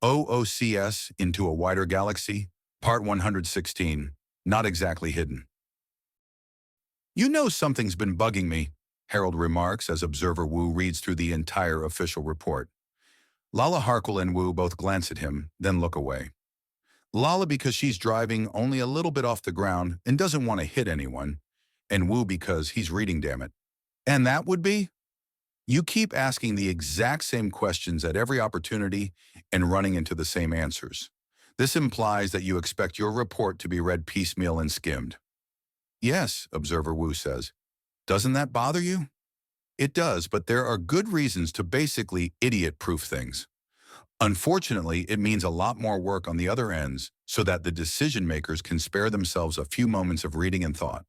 OOCS into a wider galaxy, Part 116, not exactly hidden. You know something's been bugging me, Harold remarks as Observer Wu reads through the entire official report. Lala Harkle and Wu both glance at him, then look away. Lala because she's driving only a little bit off the ground and doesn't want to hit anyone, and Wu because he's reading, damn it. And that would be? You keep asking the exact same questions at every opportunity and running into the same answers. This implies that you expect your report to be read piecemeal and skimmed. Yes, Observer Wu says. Doesn't that bother you? It does, but there are good reasons to basically idiot-proof things. Unfortunately, it means a lot more work on the other ends so that the decision-makers can spare themselves a few moments of reading and thought.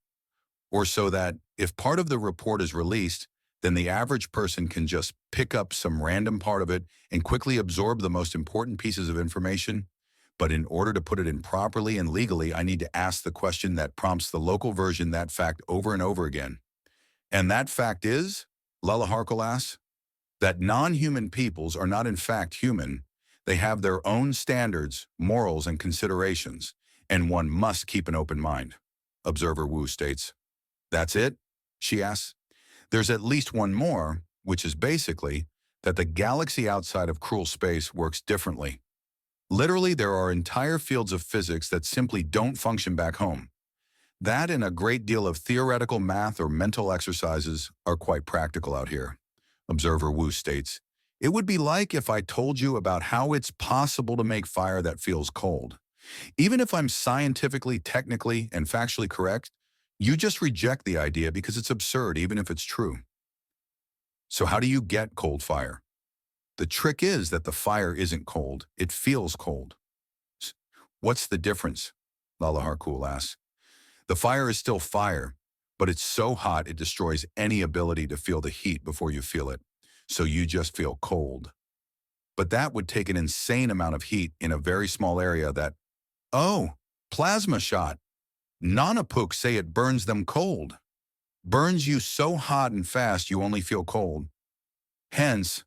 Or so that, if part of the report is released, then the average person can just pick up some random part of it and quickly absorb the most important pieces of information. But in order to put it in properly and legally, I need to ask the question that prompts the local version that fact over and over again. And that fact is, Lala Harkle asks, that non-human peoples are not in fact human. They have their own standards, morals, and considerations, and one must keep an open mind. Observer Wu states. That's it? She asks. There's at least one more, which is basically that the galaxy outside of cruel space works differently. Literally, there are entire fields of physics that simply don't function back home. That and a great deal of theoretical math or mental exercises are quite practical out here. Observer Wu states, it would be like if I told you about how it's possible to make fire that feels cold. Even if I'm scientifically, technically, and factually correct, you just reject the idea because it's absurd, even if it's true. So how do you get cold fire? The trick is that the fire isn't cold, it feels cold. What's the difference? Lala Harkle asks. The fire is still fire, but it's so hot it destroys any ability to feel the heat before you feel it, so you just feel cold. But that would take an insane amount of heat in a very small area that, oh, plasma shot. Nanapook say it burns them cold. Burns you so hot and fast you only feel cold. Hence,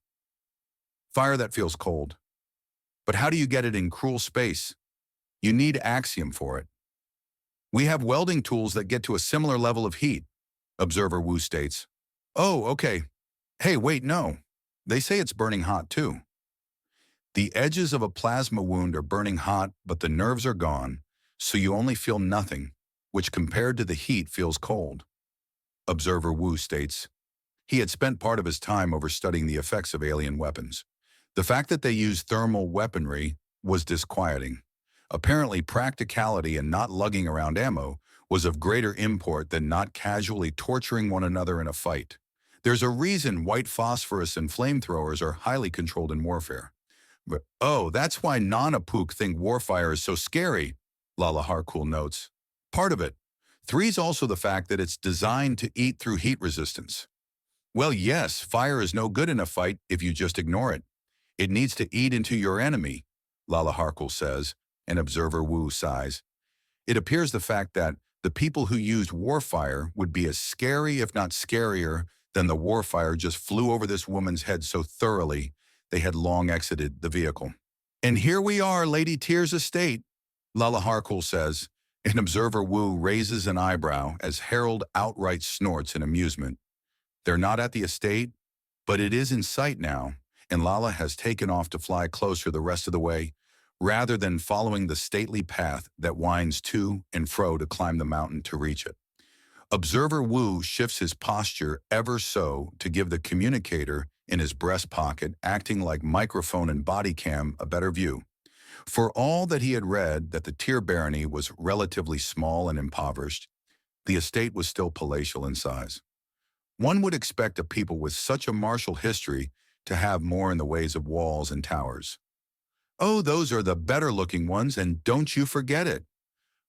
fire that feels cold. But how do you get it in cruel space? You need axiom for it. We have welding tools that get to a similar level of heat, Observer Wu states. Oh, okay. Hey, wait, no. They say it's burning hot too. The edges of a plasma wound are burning hot, but the nerves are gone, so you only feel nothing, which compared to the heat feels cold. Observer Wu states. He had spent part of his time over studying the effects of alien weapons. The fact that they used thermal weaponry was disquieting. Apparently, practicality and not lugging around ammo was of greater import than not casually torturing one another in a fight. There's a reason white phosphorus and flamethrowers are highly controlled in warfare. But, oh, that's why Nanapook think warfire is so scary, Lala Harkle notes. Part of it. Three's also the fact that it's designed to eat through heat resistance. Well, yes, fire is no good in a fight if you just ignore it. It needs to eat into your enemy, Lala Harkle says, and Observer Wu sighs. It appears the fact that the people who used warfire would be as scary, if not scarier, than the warfire just flew over this woman's head so thoroughly they had long exited the vehicle. And here we are, Lady Tyr's estate, Lala Harkle says, and Observer Wu raises an eyebrow as Harold outright snorts in amusement. They're not at the estate, but it is in sight now, and Lala has taken off to fly closer the rest of the way, rather than following the stately path that winds to and fro to climb the mountain to reach it. Observer Wu shifts his posture ever so to give the communicator in his breast pocket, acting like microphone and body cam, a better view. For all that he had read that the Tyr barony was relatively small and impoverished, the estate was still palatial in size. One would expect a people with such a martial history to have more in the ways of walls and towers. Oh, those are the better-looking ones, and don't you forget it.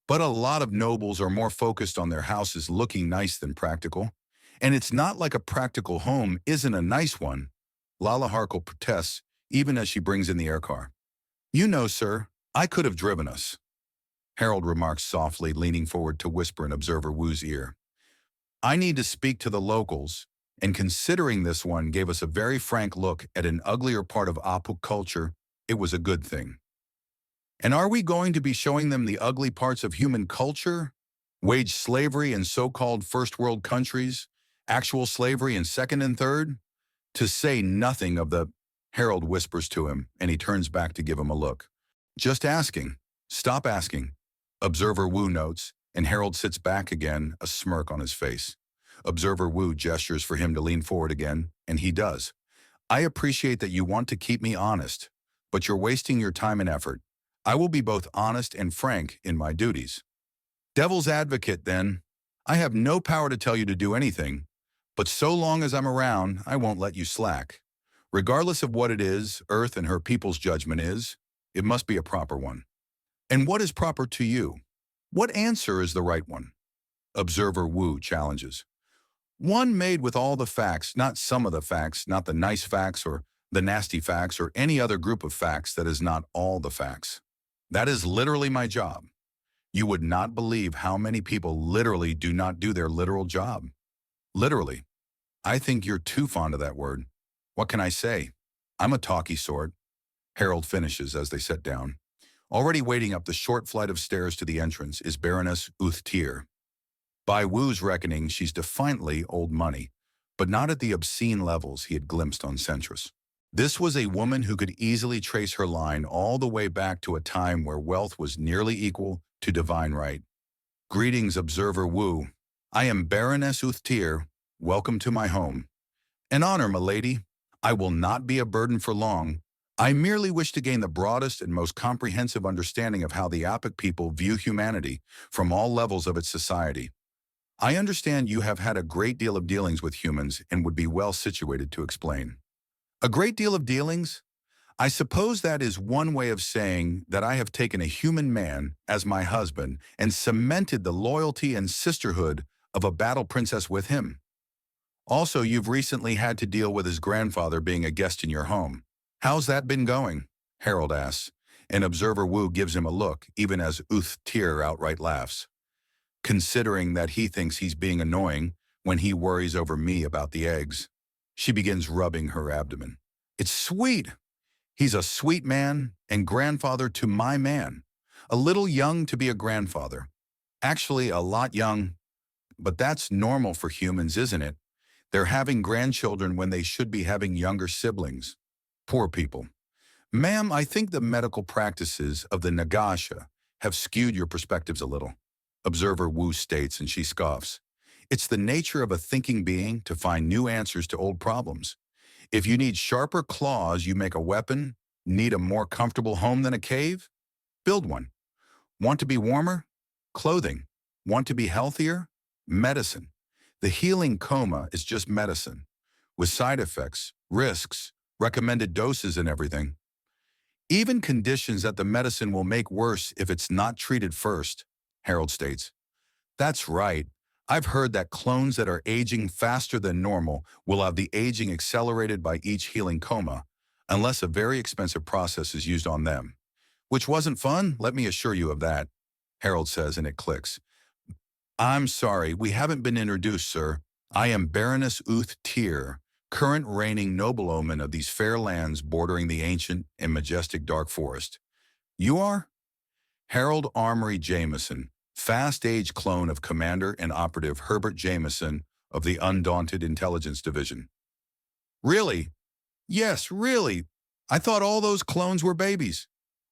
But a lot of nobles are more focused on their houses looking nice than practical. And it's not like a practical home isn't a nice one, Lala Harkle protests, even as she brings in the air car. You know, sir, I could have driven us. Harold remarks softly, leaning forward to whisper in Observer Wu's ear. I need to speak to the locals, and considering this one gave us a very frank look at an uglier part of Apuk culture, it was a good thing. And are we going to be showing them the ugly parts of human culture? Wage slavery in so-called first world countries, actual slavery in second and third? To say nothing of the, Harold whispers to him, and he turns back to give him a look. Just asking. Stop asking. Observer Wu notes, and Harold sits back again, a smirk on his face. Observer Wu gestures for him to lean forward again, and he does. I appreciate that you want to keep me honest, but you're wasting your time and effort. I will be both honest and frank in my duties. Devil's advocate, then. I have no power to tell you to do anything, but so long as I'm around, I won't let you slack. Regardless of what it is, Earth and her people's judgment is, it must be a proper one. And what is proper to you? What answer is the right one? Observer Wu challenges. One made with all the facts, not some of the facts, not the nice facts or the nasty facts or any other group of facts that is not all the facts. That is literally my job. You would not believe how many people literally do not do their literal job. Literally. I think you're too fond of that word. What can I say? I'm a talky sort. Harold finishes as they sit down. Already waiting up the short flight of stairs to the entrance is Baroness Uthtir. By Wu's reckoning, she's defiantly old money, but not at the obscene levels he had glimpsed on Centris. This was a woman who could easily trace her line all the way back to a time where wealth was nearly equal to divine right. Greetings, Observer Wu. I am Baroness Uthtir. Welcome to my home. An honor, milady. I will not be a burden for long. I merely wish to gain the broadest and most comprehensive understanding of how the Apic people view humanity from all levels of its society. I understand you have had a great deal of dealings with humans and would be well situated to explain. A great deal of dealings? I suppose that is one way of saying that I have taken a human man as my husband and cemented the loyalty and sisterhood of a battle princess with him. Also, you've recently had to deal with his grandfather being a guest in your home. How's that been going? Harold asks, and Observer Wu gives him a look, even as Uthtir outright laughs. Considering that he thinks he's being annoying when he worries over me about the eggs. She begins rubbing her abdomen. It's sweet. He's a sweet man and grandfather to my man. A little young to be a grandfather. Actually, a lot young. But that's normal for humans, isn't it? They're having grandchildren when they should be having younger siblings. Poor people. Ma'am, I think the medical practices of the Nagasha have skewed your perspectives a little. Observer Wu states, and she scoffs. It's the nature of a thinking being to find new answers to old problems. If you need sharper claws, you make a weapon. Need a more comfortable home than a cave? Build one. Want to be warmer? Clothing. Want to be healthier? Medicine. The healing coma is just medicine, with side effects, risks, recommended doses and everything. Even conditions that the medicine will make worse if it's not treated first, Harold states. That's right. I've heard that clones that are aging faster than normal will have the aging accelerated by each healing coma, unless a very expensive process is used on them. Which wasn't fun, let me assure you of that, Harold says, and it clicks. I'm sorry, we haven't been introduced, sir. I am Baroness Uthtir, current reigning noblewoman of these fair lands bordering the ancient and majestic dark forest. You are? Harold Armory Jameson, fast-age clone of Commander and Operative Herbert Jameson of the Undaunted Intelligence Division. Really? Yes, really. I thought all those clones were babies.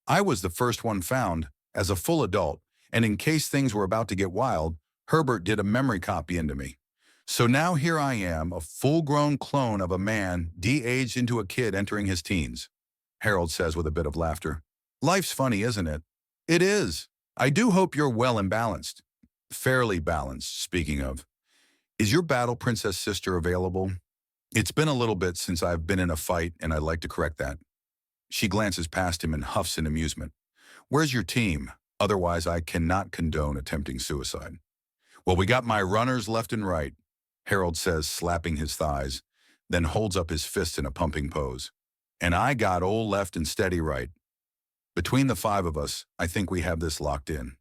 I was the first one found, as a full adult, and in case things were about to get wild, Herbert did a memory copy into me. So now here I am, a full-grown clone of a man de-aged into a kid entering his teens, Harold says with a bit of laughter. Life's funny, isn't it? It is. I do hope you're well and balanced. Fairly balanced, speaking of. Is your battle princess sister available? It's been a little bit since I've been in a fight, and I'd like to correct that. She glances past him and huffs in amusement. Where's your team? Otherwise, I cannot condone attempting suicide. Well, we got my runners left and right, Harold says, slapping his thighs, then holds up his fist in a pumping pose. And I got old left and steady right. Between the five of us, I think we have this locked in,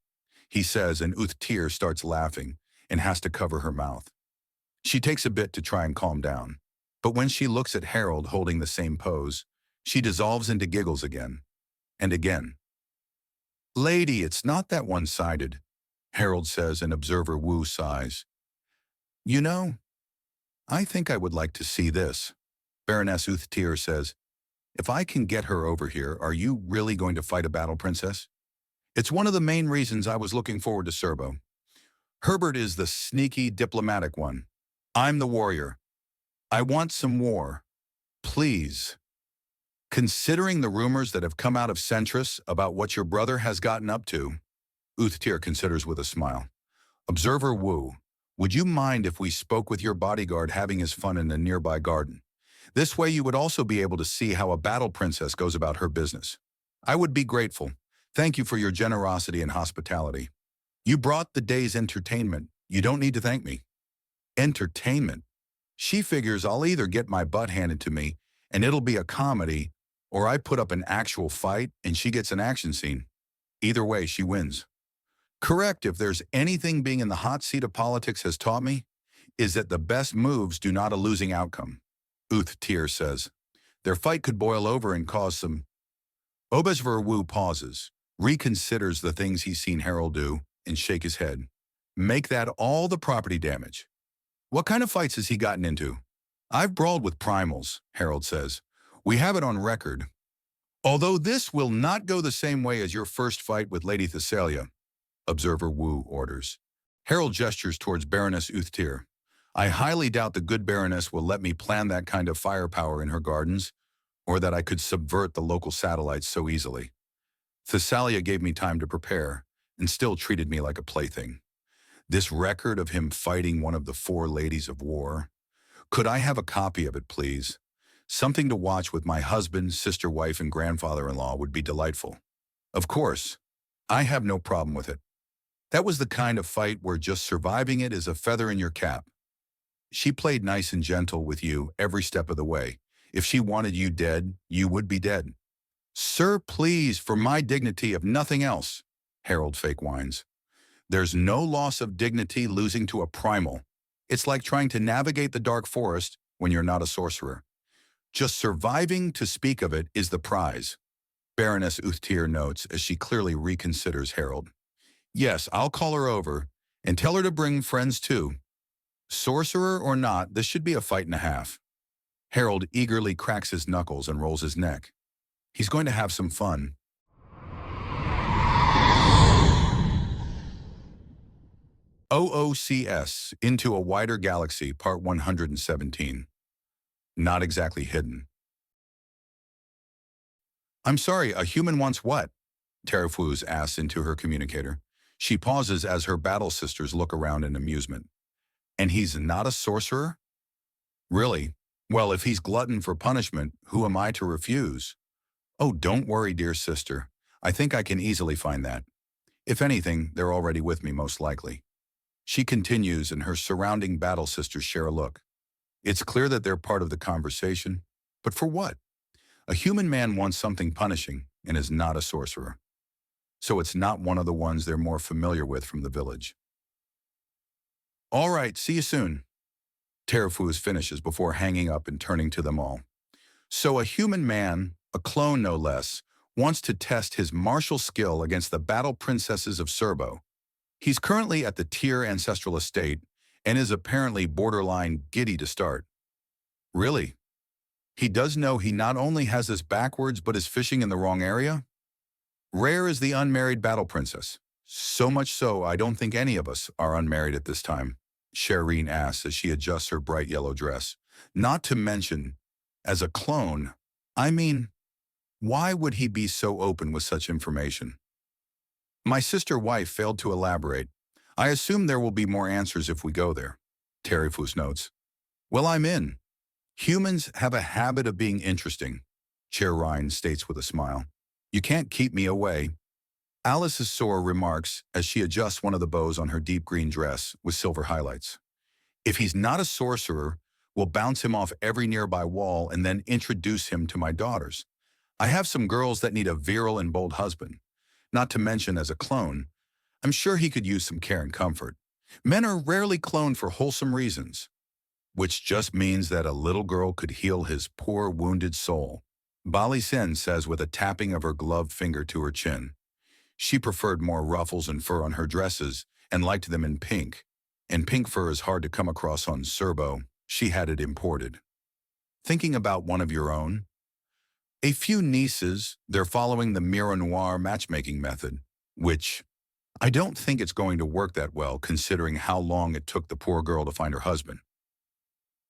he says, and Uthtir starts laughing and has to cover her mouth. She takes a bit to try and calm down, but when she looks at Harold holding the same pose, she dissolves into giggles again, and again. Lady, it's not that one-sided, Harold says, and Observer Wu sighs. You know, I think I would like to see this. Baroness Uthtir says, if I can get her over here, are you really going to fight a battle princess? It's one of the main reasons I was looking forward to Serbo. Herbert is the sneaky, diplomatic one. I'm the warrior. I want some war. Please. Considering the rumors that have come out of Centris about what your brother has gotten up to, Uthtir considers with a smile. Observer Wu, would you mind if we spoke with your bodyguard having his fun in a nearby garden? This way you would also be able to see how a battle princess goes about her business. I would be grateful. Thank you for your generosity and hospitality. You brought the day's entertainment. You don't need to thank me. Entertainment? She figures I'll either get my butt handed to me, and it'll be a comedy, or I put up an actual fight, and she gets an action scene. Either way, she wins. Correct, if there's anything being in the hot seat of politics has taught me, is that the best moves do not a losing outcome. Uthtir says. Their fight could boil over and cause some... Observer Wu pauses, reconsiders the things he's seen Harold do, and shake his head. Make that all the property damage. What kind of fights has he gotten into? I've brawled with primals, Harold says. We have it on record. Although this will not go the same way as your first fight with Lady Thessalia, Observer Wu orders. Harold gestures towards Baroness Uthtir. I highly doubt the good Baroness will let me plan that kind of firepower in her gardens, or that I could subvert the local satellites so easily. Thessalia gave me time to prepare, and still treated me like a plaything. This record of him fighting one of the 4 ladies of war. Could I have a copy of it, please? Something to watch with my husband, sister, wife, and grandfather-in-law would be delightful. Of course, I have no problem with it. That was the kind of fight where just surviving it is a feather in your cap. She played nice and gentle with you every step of the way. If she wanted you dead, you would be dead. Sir, please, for my dignity, if nothing else, Harold fake whines. There's no loss of dignity losing to a primal. It's like trying to navigate the dark forest when you're not a sorcerer. Just surviving to speak of it is the prize, Baroness Uthtir notes as she clearly reconsiders Harold. Yes, I'll call her over and tell her to bring friends too. Sorcerer or not, this should be a fight and a half. Harold eagerly cracks his knuckles and rolls his neck. He's going to have some fun. OOCS, Into a Wider Galaxy, Part 117. Not exactly hidden. I'm sorry, a human wants what? Terafuz asks into her communicator. She pauses as her battle sisters look around in amusement. And he's not a sorcerer? Really? Well, if he's glutton for punishment, who am I to refuse? Oh, don't worry, dear sister. I think I can easily find that. If anything, they're already with me, most likely. She continues, and her surrounding battle sisters share a look. It's clear that they're part of the conversation, but for what? A human man wants something punishing and is not a sorcerer. So it's not one of the ones they're more familiar with from the village. All right, see you soon. Terafuz finishes before hanging up and turning to them all. So a human man, a clone no less, wants to test his martial skill against the battle princesses of Serbo. He's currently at the Tyr ancestral estate and is apparently borderline giddy to start. Really? He does know he not only has this backwards but is fishing in the wrong area? Rare is the unmarried battle princess. So much so I don't think any of us are unmarried at this time, Shireen asks as she adjusts her bright yellow dress. Not to mention, as a clone, I mean, why would he be so open with such information? My sister-wife failed to elaborate. I assume there will be more answers if we go there, Terafuz notes. Well, I'm in. Humans have a habit of being interesting, Shireen states with a smile. You can't keep me away. Alice's Sora remarks as she adjusts one of the bows on her deep green dress with silver highlights. If he's not a sorcerer, we'll bounce him off every nearby wall and then introduce him to my daughters. I have some girls that need a virile and bold husband. Not to mention, as a clone, I'm sure he could use some care and comfort. Men are rarely cloned for wholesome reasons, which just means that a little girl could heal his poor, wounded soul. Bali Sen says with a tapping of her gloved finger to her chin. She preferred more ruffles and fur on her dresses and liked them in pink. And pink fur is hard to come across on Serbo. She had it imported. Thinking about one of your own? A few nieces, they're following the Miroir matchmaking method, which I don't think it's going to work that well considering how long it took the poor girl to find her husband.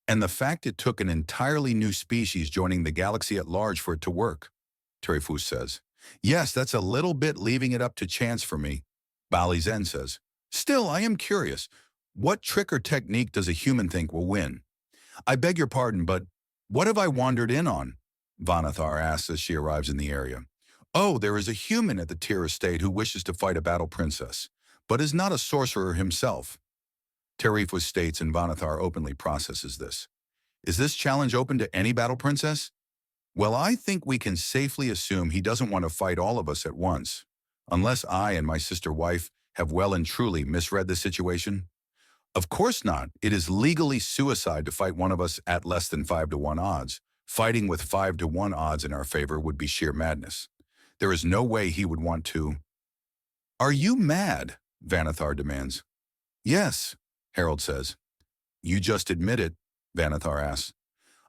And the fact it took an entirely new species joining the galaxy at large for it to work, Terifus says. Yes, that's a little bit leaving it up to chance for me, Bali Zen says. Still, I am curious. What trick or technique does a human think will win? I beg your pardon, but what have I wandered in on? Vanathar asks as she arrives in the area. Oh, there is a human at the Tyr estate who wishes to fight a battle princess, but is not a sorcerer himself. Terifus states and Vanathar openly processes this. Is this challenge open to any battle princess? Well, I think we can safely assume he doesn't want to fight all of us at once, unless I and my sister wife have well and truly misread the situation. Of course not. It is legally suicide to fight one of us at less than 5-to-1 odds. Fighting with 5-to-1 odds in our favor would be sheer madness. There is no way he would want to. Are you mad? Vanathar demands. Yes, Harold says. You just admit it, Vanathar asks.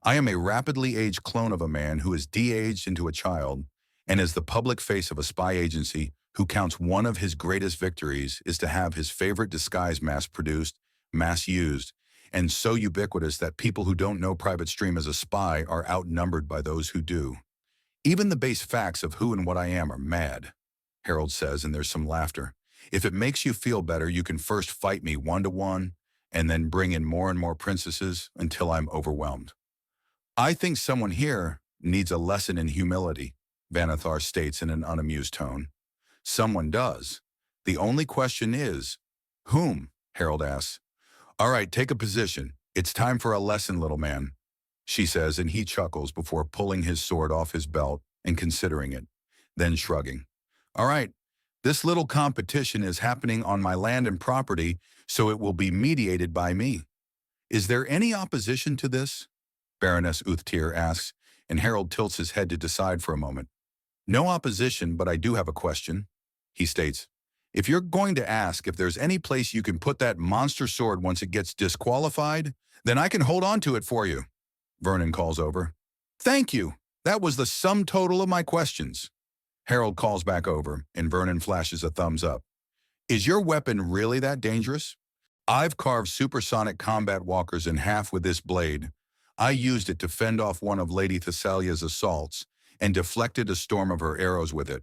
I am a rapidly aged clone of a man who is de-aged into a child and is the public face of a spy agency who counts one of his greatest victories is to have his favorite disguise mass-produced, mass-used, and so ubiquitous that people who don't know Private Stream as a spy are outnumbered by those who do. Even the base facts of who and what I am are mad, Harold says, and there's some laughter. If it makes you feel better, you can first fight me 1-to-1 and then bring in more and more princesses until I'm overwhelmed. I think someone here needs a lesson in humility, Vanathar states in an unamused tone. Someone does. The only question is, whom? Harold asks. All right, take a position. It's time for a lesson, little man, she says, and he chuckles before pulling his sword off his belt and considering it, then shrugging. All right, this little competition is happening on my land and property, so it will be mediated by me. Is there any opposition to this? Baroness Uthtir asks, and Harold tilts his head to decide for a moment. No opposition, but I do have a question, he states. If you're going to ask if there's any place you can put that monster sword once it gets disqualified, then I can hold on to it for you, Vernon calls over. Thank you. That was the sum total of my questions. Harold calls back over, and Vernon flashes a thumbs up. Is your weapon really that dangerous? I've carved supersonic combat walkers in half with this blade. I used it to fend off one of Lady Thessalia's assaults and deflected a storm of her arrows with it.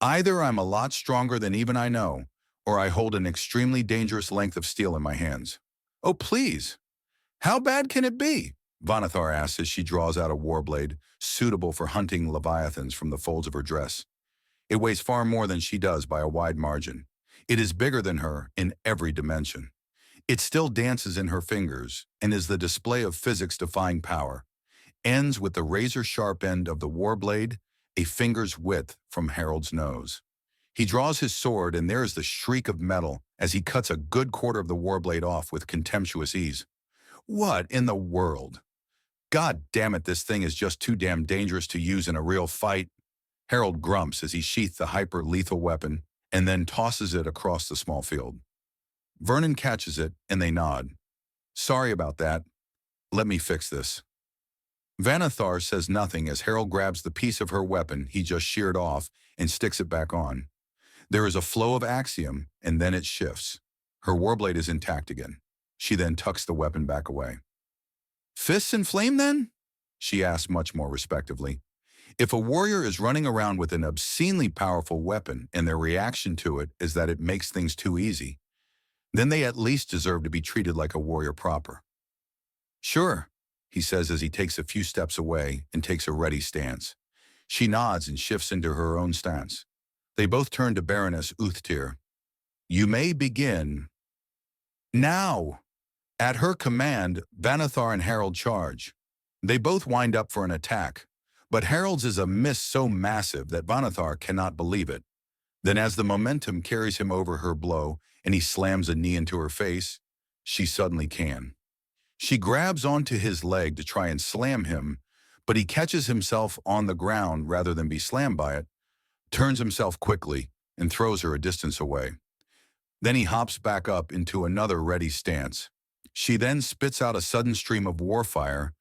Either I'm a lot stronger than even I know, or I hold an extremely dangerous length of steel in my hands. Oh, please. How bad can it be? Vanathar asks as she draws out a warblade, suitable for hunting leviathans from the folds of her dress. It weighs far more than she does by a wide margin. It is bigger than her in every dimension. It still dances in her fingers and is the display of physics-defying power. Ends with the razor-sharp end of the warblade, a finger's width from Harold's nose. He draws his sword, and there is the shriek of metal as he cuts a good quarter of the warblade off with contemptuous ease. What in the world? God damn it, this thing is just too damn dangerous to use in a real fight. Harold grumps as he sheaths the hyper-lethal weapon and then tosses it across the small field. Vernon catches it, and they nod. Sorry about that. Let me fix this. Vanathar says nothing as Harold grabs the piece of her weapon he just sheared off and sticks it back on. There is a flow of axiom, and then it shifts. Her warblade is intact again. She then tucks the weapon back away. Fists and flame, then? She asks much more respectively. If a warrior is running around with an obscenely powerful weapon and their reaction to it is that it makes things too easy, then they at least deserve to be treated like a warrior proper. Sure, he says as he takes a few steps away and takes a ready stance. She nods and shifts into her own stance. They both turn to Baroness Uthtir. You may begin. Now! At her command, Vanathar and Harold charge. They both wind up for an attack, but Harold's is a miss so massive that Vanathar cannot believe it. Then as the momentum carries him over her blow and he slams a knee into her face, she suddenly can. She grabs onto his leg to try and slam him, but he catches himself on the ground rather than be slammed by it, turns himself quickly, and throws her a distance away. Then he hops back up into another ready stance. She then spits out a sudden stream of warfire,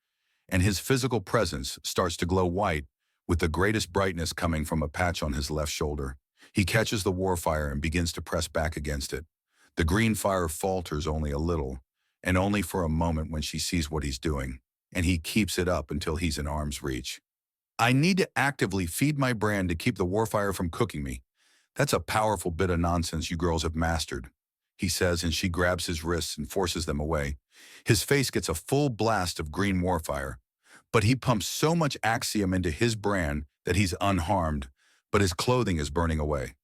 and his physical presence starts to glow white, with the greatest brightness coming from a patch on his left shoulder. He catches the warfire and begins to press back against it. The green fire falters only a little, and only for a moment when she sees what he's doing, and he keeps it up until he's in arm's reach. I need to actively feed my brand to keep the warfire from cooking me. That's a powerful bit of nonsense you girls have mastered, he says, and she grabs his wrists and forces them away. His face gets a full blast of green warfire, but he pumps so much axiom into his brand that he's unharmed, but his clothing is burning away.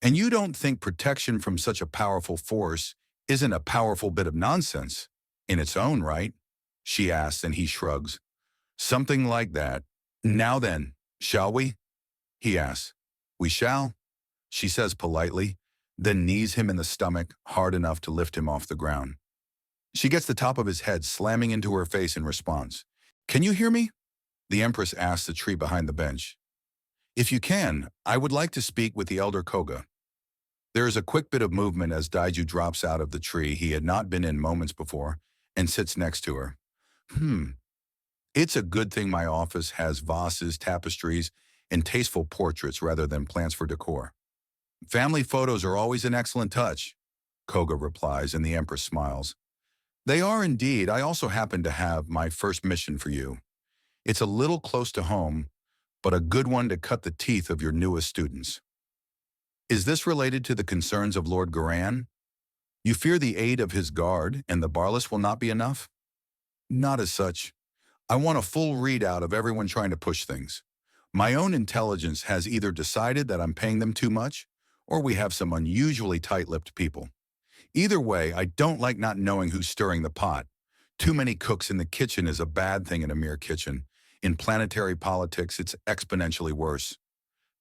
And you don't think protection from such a powerful force isn't a powerful bit of nonsense in its own right? She asks, and he shrugs. Something like that. Now then, shall we? He asks. We shall, she says politely, then knees him in the stomach hard enough to lift him off the ground. She gets the top of his head slamming into her face in response. Can you hear me? The Empress asks the tree behind the bench. If you can, I would like to speak with the elder Koga. There is a quick bit of movement as Daiju drops out of the tree he had not been in moments before and sits next to her. It's a good thing my office has vases, tapestries, and tasteful portraits rather than plants for decor. Family photos are always an excellent touch, Koga replies, and the Empress smiles. They are indeed. I also happen to have my first mission for you. It's a little close to home, but a good one to cut the teeth of your newest students. Is this related to the concerns of Lord Garan? You fear the aid of his guard, and the Barless will not be enough? Not as such. I want a full readout of everyone trying to push things. My own intelligence has either decided that I'm paying them too much, or we have some unusually tight-lipped people. Either way, I don't like not knowing who's stirring the pot. Too many cooks in the kitchen is a bad thing in a mere kitchen. In planetary politics, it's exponentially worse.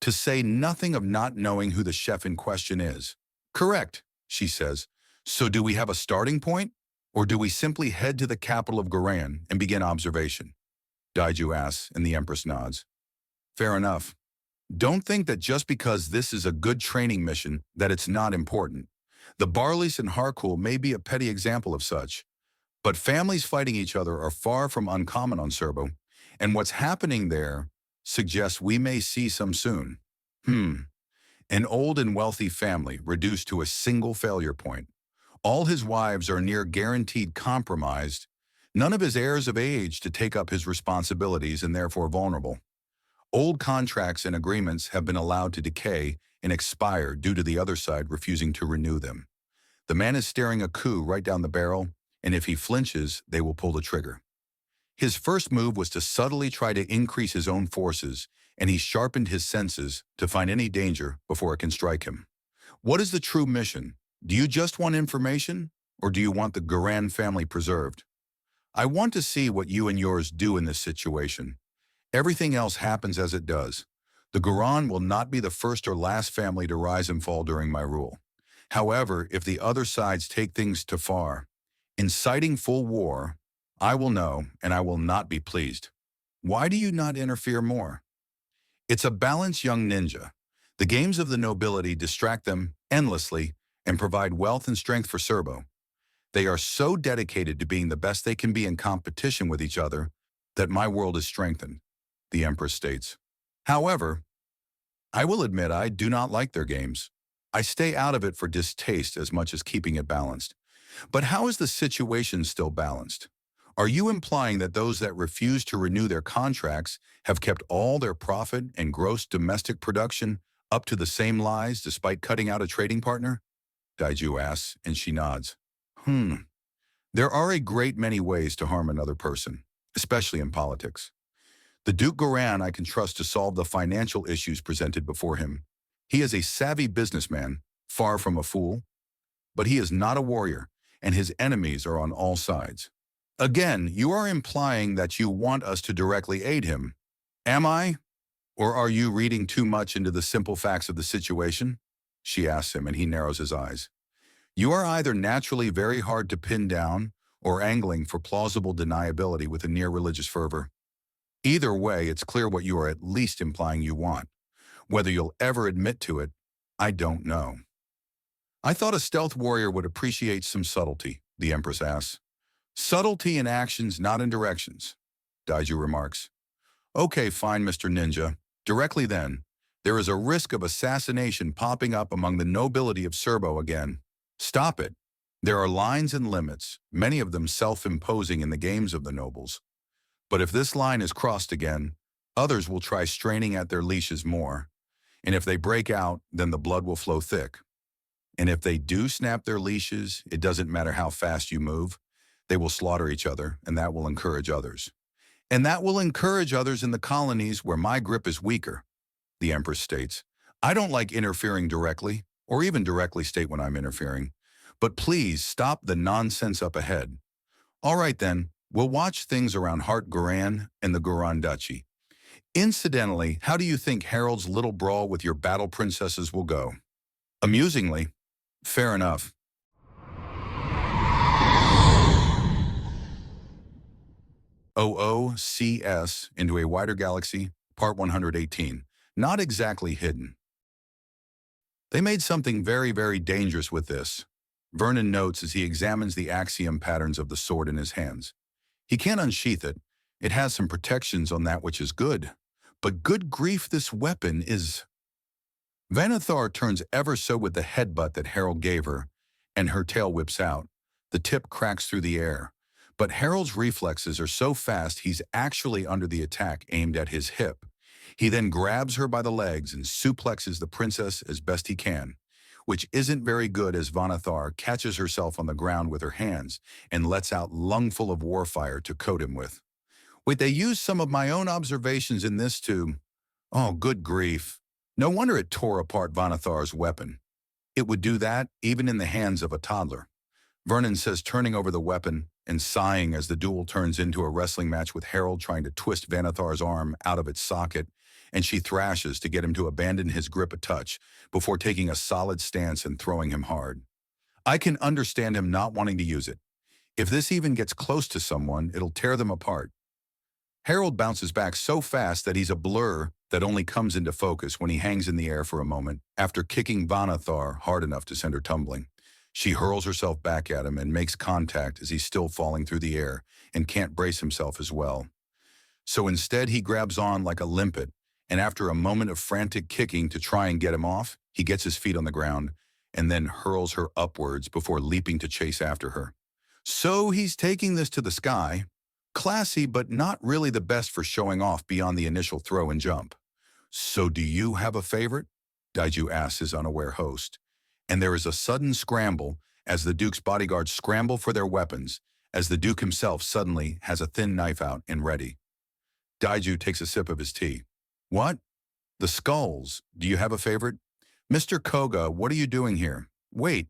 To say nothing of not knowing who the chef in question is. Correct, she says. So do we have a starting point? Or do we simply head to the capital of Garan and begin observation? Daiju asks, and the Empress nods. Fair enough. Don't think that just because this is a good training mission that it's not important. The Barleys and Harkul may be a petty example of such, but families fighting each other are far from uncommon on Serbo, and what's happening there suggests we may see some soon. An old and wealthy family reduced to a single failure point. All his wives are near guaranteed compromised, none of his heirs of age to take up his responsibilities and therefore vulnerable. Old contracts and agreements have been allowed to decay and expire due to the other side refusing to renew them. The man is staring a coup right down the barrel, and if he flinches, they will pull the trigger. His first move was to subtly try to increase his own forces, and he sharpened his senses to find any danger before it can strike him. What is the true mission? Do you just want information, or do you want the Garan family preserved? I want to see what you and yours do in this situation. Everything else happens as it does. The Garan will not be the first or last family to rise and fall during my rule. However, if the other sides take things too far, inciting full war, I will know, and I will not be pleased. Why do you not interfere more? It's a balanced young ninja. The games of the nobility distract them endlessly and provide wealth and strength for Serbo. They are so dedicated to being the best they can be in competition with each other that my world is strengthened, the Empress states. However, I will admit I do not like their games. I stay out of it for distaste as much as keeping it balanced. But how is the situation still balanced? Are you implying that those that refuse to renew their contracts have kept all their profit and gross domestic production up to the same lies despite cutting out a trading partner? Daiju asks, and she nods. There are a great many ways to harm another person, especially in politics. The Duke Garan I can trust to solve the financial issues presented before him. He is a savvy businessman, far from a fool, but he is not a warrior, and his enemies are on all sides. Again, you are implying that you want us to directly aid him. Am I? Or are you reading too much into the simple facts of the situation? She asks him, and he narrows his eyes. You are either naturally very hard to pin down or angling for plausible deniability with a near religious fervor. Either way, it's clear what you are at least implying you want. Whether you'll ever admit to it, I don't know. I thought a stealth warrior would appreciate some subtlety, the Empress asks. Subtlety in actions, not in directions, Daiju remarks. Okay, fine, Mr. Ninja. Directly then, there is a risk of assassination popping up among the nobility of Serbo again. Stop it. There are lines and limits, many of them self-imposing in the games of the nobles. But if this line is crossed again, others will try straining at their leashes more. And if they break out, then the blood will flow thick. And if they do snap their leashes, it doesn't matter how fast you move. They will slaughter each other, and that will encourage others. And that will encourage others in the colonies where my grip is weaker, the Empress states. I don't like interfering directly, or even directly state when I'm interfering. But please stop the nonsense up ahead. All right then, we'll watch things around Hart Goran and the Goran Duchy. Incidentally, how do you think Harold's little brawl with your battle princesses will go? Amusingly. Fair enough. OOCS Into a Wider Galaxy, Part 118. Not exactly hidden. They made something very, very dangerous with this, Vernon notes as he examines the axiom patterns of the sword in his hands. He can't unsheath it. It has some protections on that which is good. But good grief, this weapon is... Vanathar turns ever so with the headbutt that Harold gave her, and her tail whips out. The tip cracks through the air. But Harold's reflexes are so fast he's actually under the attack aimed at his hip. He then grabs her by the legs and suplexes the princess as best he can, which isn't very good as Vanathar catches herself on the ground with her hands and lets out lungful of warfire to coat him with. Wait, they used some of my own observations in this too. Oh, good grief. No wonder it tore apart Vanathar's weapon. It would do that even in the hands of a toddler. Vernon says, turning over the weapon and sighing as the duel turns into a wrestling match with Harold trying to twist Vanathar's arm out of its socket, and she thrashes to get him to abandon his grip a touch before taking a solid stance and throwing him hard. I can understand him not wanting to use it. If this even gets close to someone, it'll tear them apart. Harold bounces back so fast that he's a blur that only comes into focus when he hangs in the air for a moment after kicking Vanathar hard enough to send her tumbling. She hurls herself back at him and makes contact as he's still falling through the air and can't brace himself as well. So instead he grabs on like a limpet, and after a moment of frantic kicking to try and get him off, he gets his feet on the ground and then hurls her upwards before leaping to chase after her. So he's taking this to the sky. Classy, but not really the best for showing off beyond the initial throw and jump. So do you have a favorite? Daiju asks his unaware host. And there is a sudden scramble as the Duke's bodyguards scramble for their weapons, as the Duke himself suddenly has a thin knife out and ready. Daiju takes a sip of his tea. What? The skulls. Do you have a favorite? Mr. Koga, what are you doing here? Wait.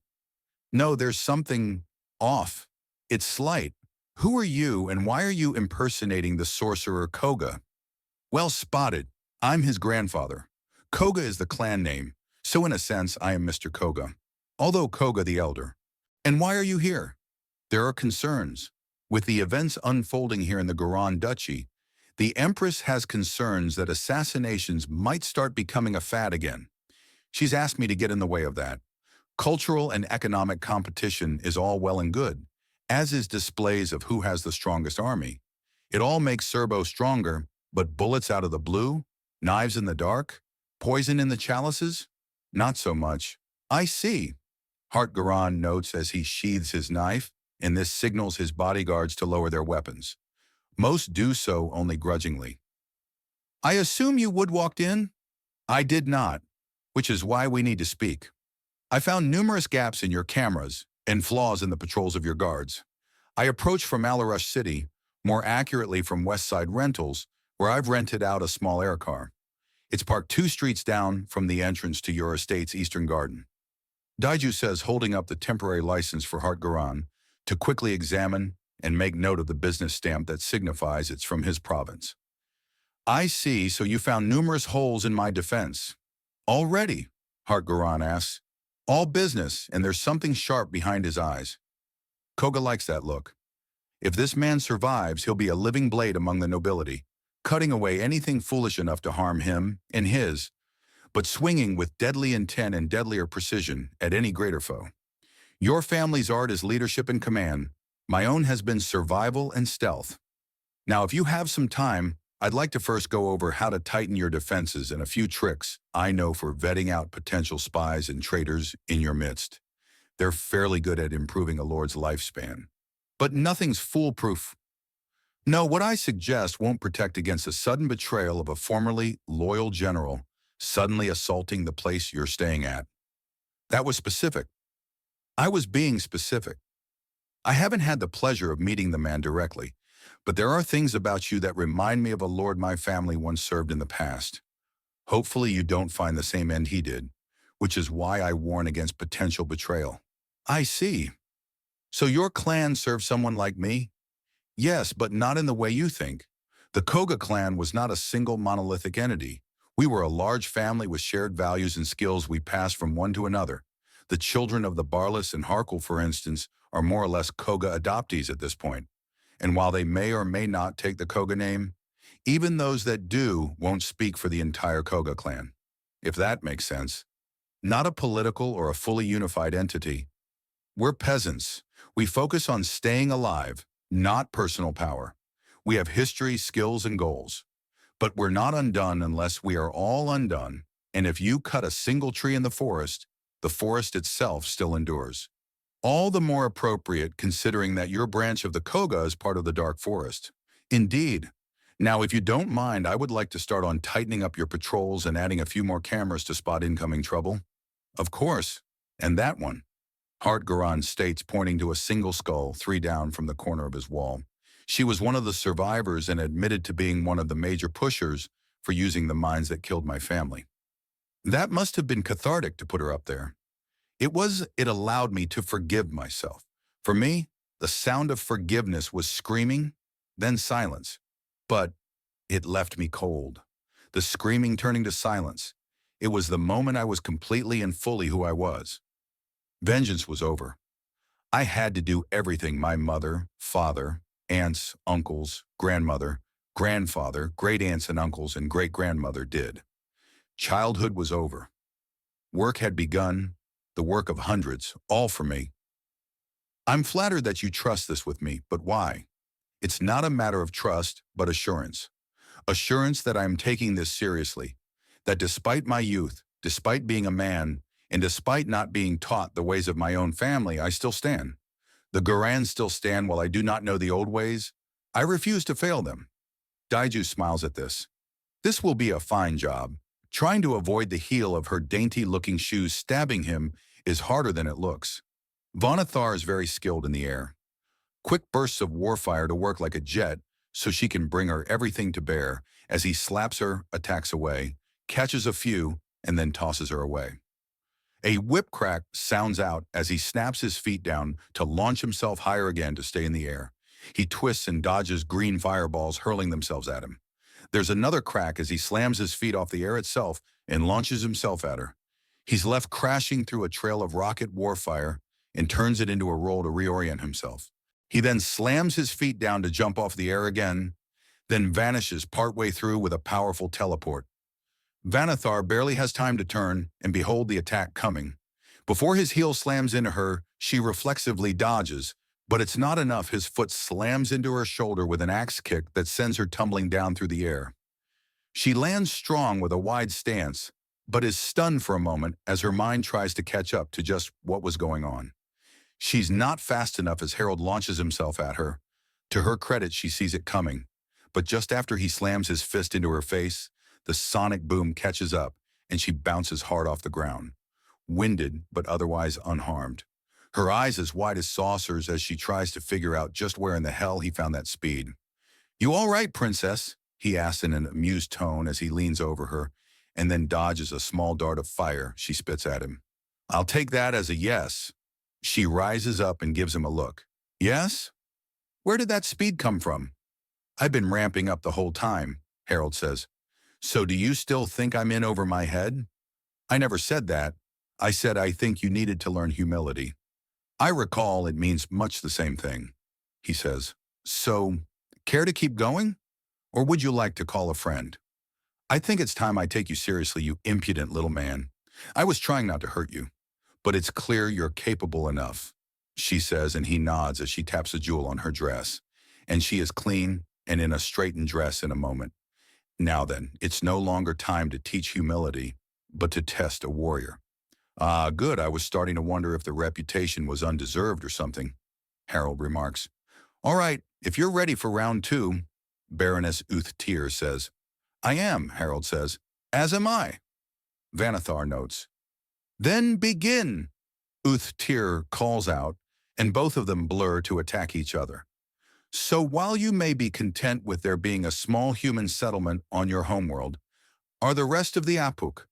No, there's something off. It's slight. Who are you and why are you impersonating the sorcerer Koga? Well spotted. I'm his grandfather. Koga is the clan name, so in a sense I am Mr. Koga, although Koga the Elder. And why are you here? There are concerns. With the events unfolding here in the Goran Duchy, the Empress has concerns that assassinations might start becoming a fad again. She's asked me to get in the way of that. Cultural and economic competition is all well and good, as is displays of who has the strongest army. It all makes Serbo stronger, but bullets out of the blue, knives in the dark, poison in the chalices? Not so much. I see, Hart Goran notes as he sheathes his knife, and this signals his bodyguards to lower their weapons. Most do so only grudgingly. I assume you woodwalked in? I did not, which is why we need to speak. I found numerous gaps in your cameras and flaws in the patrols of your guards. I approached from Alarush City, more accurately from West Side Rentals, where I've rented out a small air car. It's parked 2 streets down from the entrance to your estate's eastern garden. Daiju says, holding up the temporary license for Hart Goran to quickly examine and make note of the business stamp that signifies it's from his province. I see, so you found numerous holes in my defense. Already, Hart Goran asks. All business, and there's something sharp behind his eyes. Koga likes that look. If this man survives, he'll be a living blade among the nobility. cutting away anything foolish enough to harm him and his, but swinging with deadly intent and deadlier precision at any greater foe. Your family's art is leadership and command. My own has been survival and stealth. Now, if you have some time, I'd like to first go over how to tighten your defenses and a few tricks I know for vetting out potential spies and traitors in your midst. They're fairly good at improving a lord's lifespan. But nothing's foolproof. No, what I suggest won't protect against a sudden betrayal of a formerly loyal general suddenly assaulting the place you're staying at. That was specific. I was being specific. I haven't had the pleasure of meeting the man directly, but there are things about you that remind me of a lord my family once served in the past. Hopefully you don't find the same end he did, which is why I warn against potential betrayal. I see. So your clan served someone like me? Yes, but not in the way you think. The Koga clan was not a single monolithic entity. We were a large family with shared values and skills we passed from one to another. The children of the Barlas and Harkle, for instance, are more or less Koga adoptees at this point. And while they may or may not take the Koga name, even those that do won't speak for the entire Koga clan, if that makes sense. Not a political or a fully unified entity. We're peasants. We focus on staying alive, not personal power. We have history, skills, and goals. But we're not undone unless we are all undone, and if you cut a single tree in the forest itself still endures. All the more appropriate considering that your branch of the Koga is part of the Dark Forest. Indeed. Now, if you don't mind, I would like to start on tightening up your patrols and adding a few more cameras to spot incoming trouble. Of course. And that one. Hart Garan states, pointing to a single skull 3 down from the corner of his wall. She was one of the survivors and admitted to being one of the major pushers for using the mines that killed my family. That must have been cathartic to put her up there. It allowed me to forgive myself. For me, the sound of forgiveness was screaming, then silence. But it left me cold. The screaming turning to silence. It was the moment I was completely and fully who I was. Vengeance was over. I had to do everything my mother, father, aunts, uncles, grandmother, grandfather, great-aunts and uncles, and great-grandmother did. Childhood was over. Work had begun, the work of hundreds, all for me. I'm flattered that you trust this with me, but why? It's not a matter of trust, but assurance. Assurance that I am taking this seriously, that despite my youth, despite being a man, and despite not being taught the ways of my own family, I still stand. The Garans still stand while I do not know the old ways. I refuse to fail them. Daiju smiles at this. This will be a fine job. Trying to avoid the heel of her dainty-looking shoes stabbing him is harder than it looks. Vanathar is very skilled in the air. Quick bursts of warfire to work like a jet so she can bring her everything to bear as he slaps her, attacks away, catches a few, and then tosses her away. A whip crack sounds out as he snaps his feet down to launch himself higher again to stay in the air. He twists and dodges green fireballs hurling themselves at him. There's another crack as he slams his feet off the air itself and launches himself at her. He's left crashing through a trail of rocket warfire and turns it into a roll to reorient himself. He then slams his feet down to jump off the air again, then vanishes partway through with a powerful teleport. Vanathar barely has time to turn and behold the attack coming. Before his heel slams into her, she reflexively dodges, but it's not enough. His foot slams into her shoulder with an axe kick that sends her tumbling down through the air. She lands strong with a wide stance, but is stunned for a moment as her mind tries to catch up to just what was going on. She's not fast enough as Harold launches himself at her. To her credit, she sees it coming, but just after he slams his fist into her face, the sonic boom catches up and she bounces hard off the ground, winded but otherwise unharmed. Her eyes as wide as saucers as she tries to figure out just where in the hell he found that speed. "You all right, princess?" he asks in an amused tone as he leans over her and then dodges a small dart of fire she spits at him. "I'll take that as a yes." She rises up and gives him a look. "Yes? Where did that speed come from?" "I've been ramping up the whole time," Harold says. "So do you still think I'm in over my head?" "I never said that. I said I think you needed to learn humility." "I recall it means much the same thing," he says. "So, care to keep going? Or would you like to call a friend? I think it's time I take you seriously, you impudent little man. I was trying not to hurt you, but it's clear you're capable enough, she says, and he nods as she taps a jewel on her dress. And she is clean and in a straightened dress in a moment. Now then, it's no longer time to teach humility, but to test a warrior. Ah, good, I was starting to wonder if the reputation was undeserved or something, Harold remarks. All right, if you're ready for round 2, Baroness Uthtir says. I am, Harold says. As am I. Vanathar notes. Then begin, Uthtir calls out, and both of them blur to attack each other. So while you may be content with there being a small human settlement on your homeworld, are the rest of the Apuk?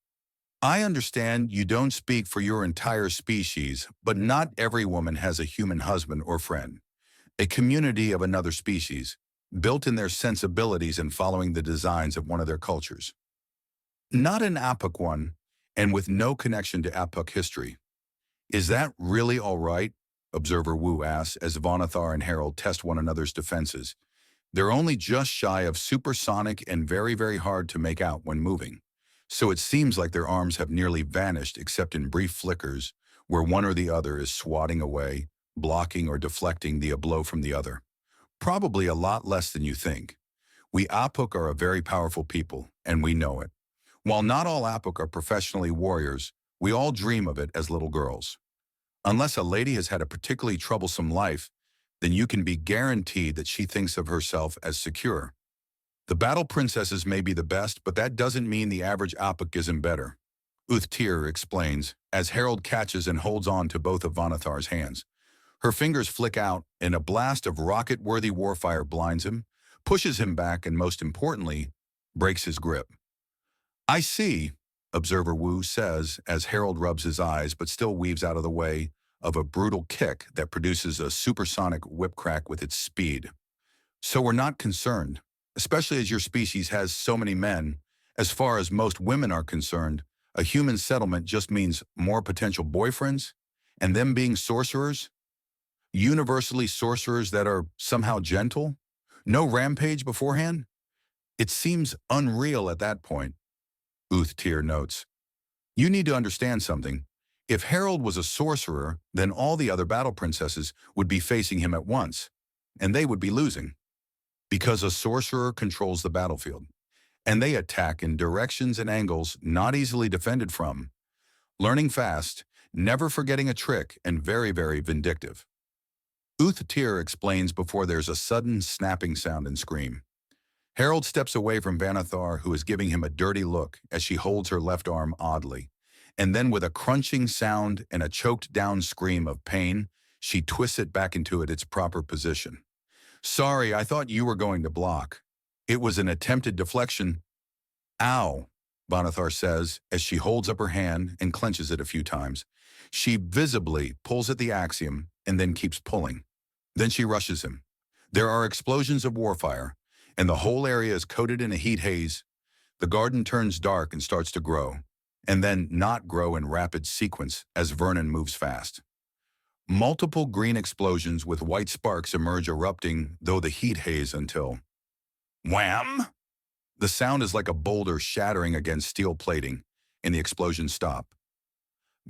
I understand you don't speak for your entire species, but not every woman has a human husband or friend, a community of another species, built in their sensibilities and following the designs of one of their cultures. Not an Apuk one, and with no connection to Apuk history. Is that really all right? Observer Wu asks as Vanathar and Harold test one another's defenses. They're only just shy of supersonic and very, very hard to make out when moving. So it seems like their arms have nearly vanished except in brief flickers where one or the other is swatting away, blocking or deflecting the blow from the other. Probably a lot less than you think. We Apuk are a very powerful people, and we know it. While not all Apuk are professionally warriors, we all dream of it as little girls. Unless a lady has had a particularly troublesome life, then you can be guaranteed that she thinks of herself as secure. The battle princesses may be the best, but that doesn't mean the average Apuk isn't better. Uthtir explains, as Harold catches and holds on to both of Vanathar's hands. Her fingers flick out, and a blast of rocket-worthy warfire blinds him, pushes him back, and most importantly, breaks his grip. I see, Observer Wu says, as Harold rubs his eyes but still weaves out of the way of a brutal kick that produces a supersonic whip crack with its speed. So we're not concerned, especially as your species has so many men. As far as most women are concerned, a human settlement just means more potential boyfriends, and them being sorcerers, universally sorcerers that are somehow gentle, no rampage beforehand. It seems unreal at that point. Uthtir notes. You need to understand something. If Harold was a sorcerer, then all the other battle princesses would be facing him at once, and they would be losing. Because a sorcerer controls the battlefield, and they attack in directions and angles not easily defended from. Learning fast, never forgetting a trick, and very, very vindictive. Uthtir explains before there's a sudden snapping sound and scream. Harold steps away from Vanathar, who is giving him a dirty look as she holds her left arm oddly, and then with a crunching sound and a choked-down scream of pain, she twists it back into its proper position. Sorry, I thought you were going to block. It was an attempted deflection. Ow, Vanathar says as she holds up her hand and clenches it a few times. She visibly pulls at the axiom and then keeps pulling. Then she rushes him. There are explosions of warfire, and the whole area is coated in a heat haze. The garden turns dark and starts to grow, and then not grow in rapid sequence as Vernon moves fast. Multiple green explosions with white sparks emerge erupting, though the heat haze until wham! The sound is like a boulder shattering against steel plating, and the explosions stop.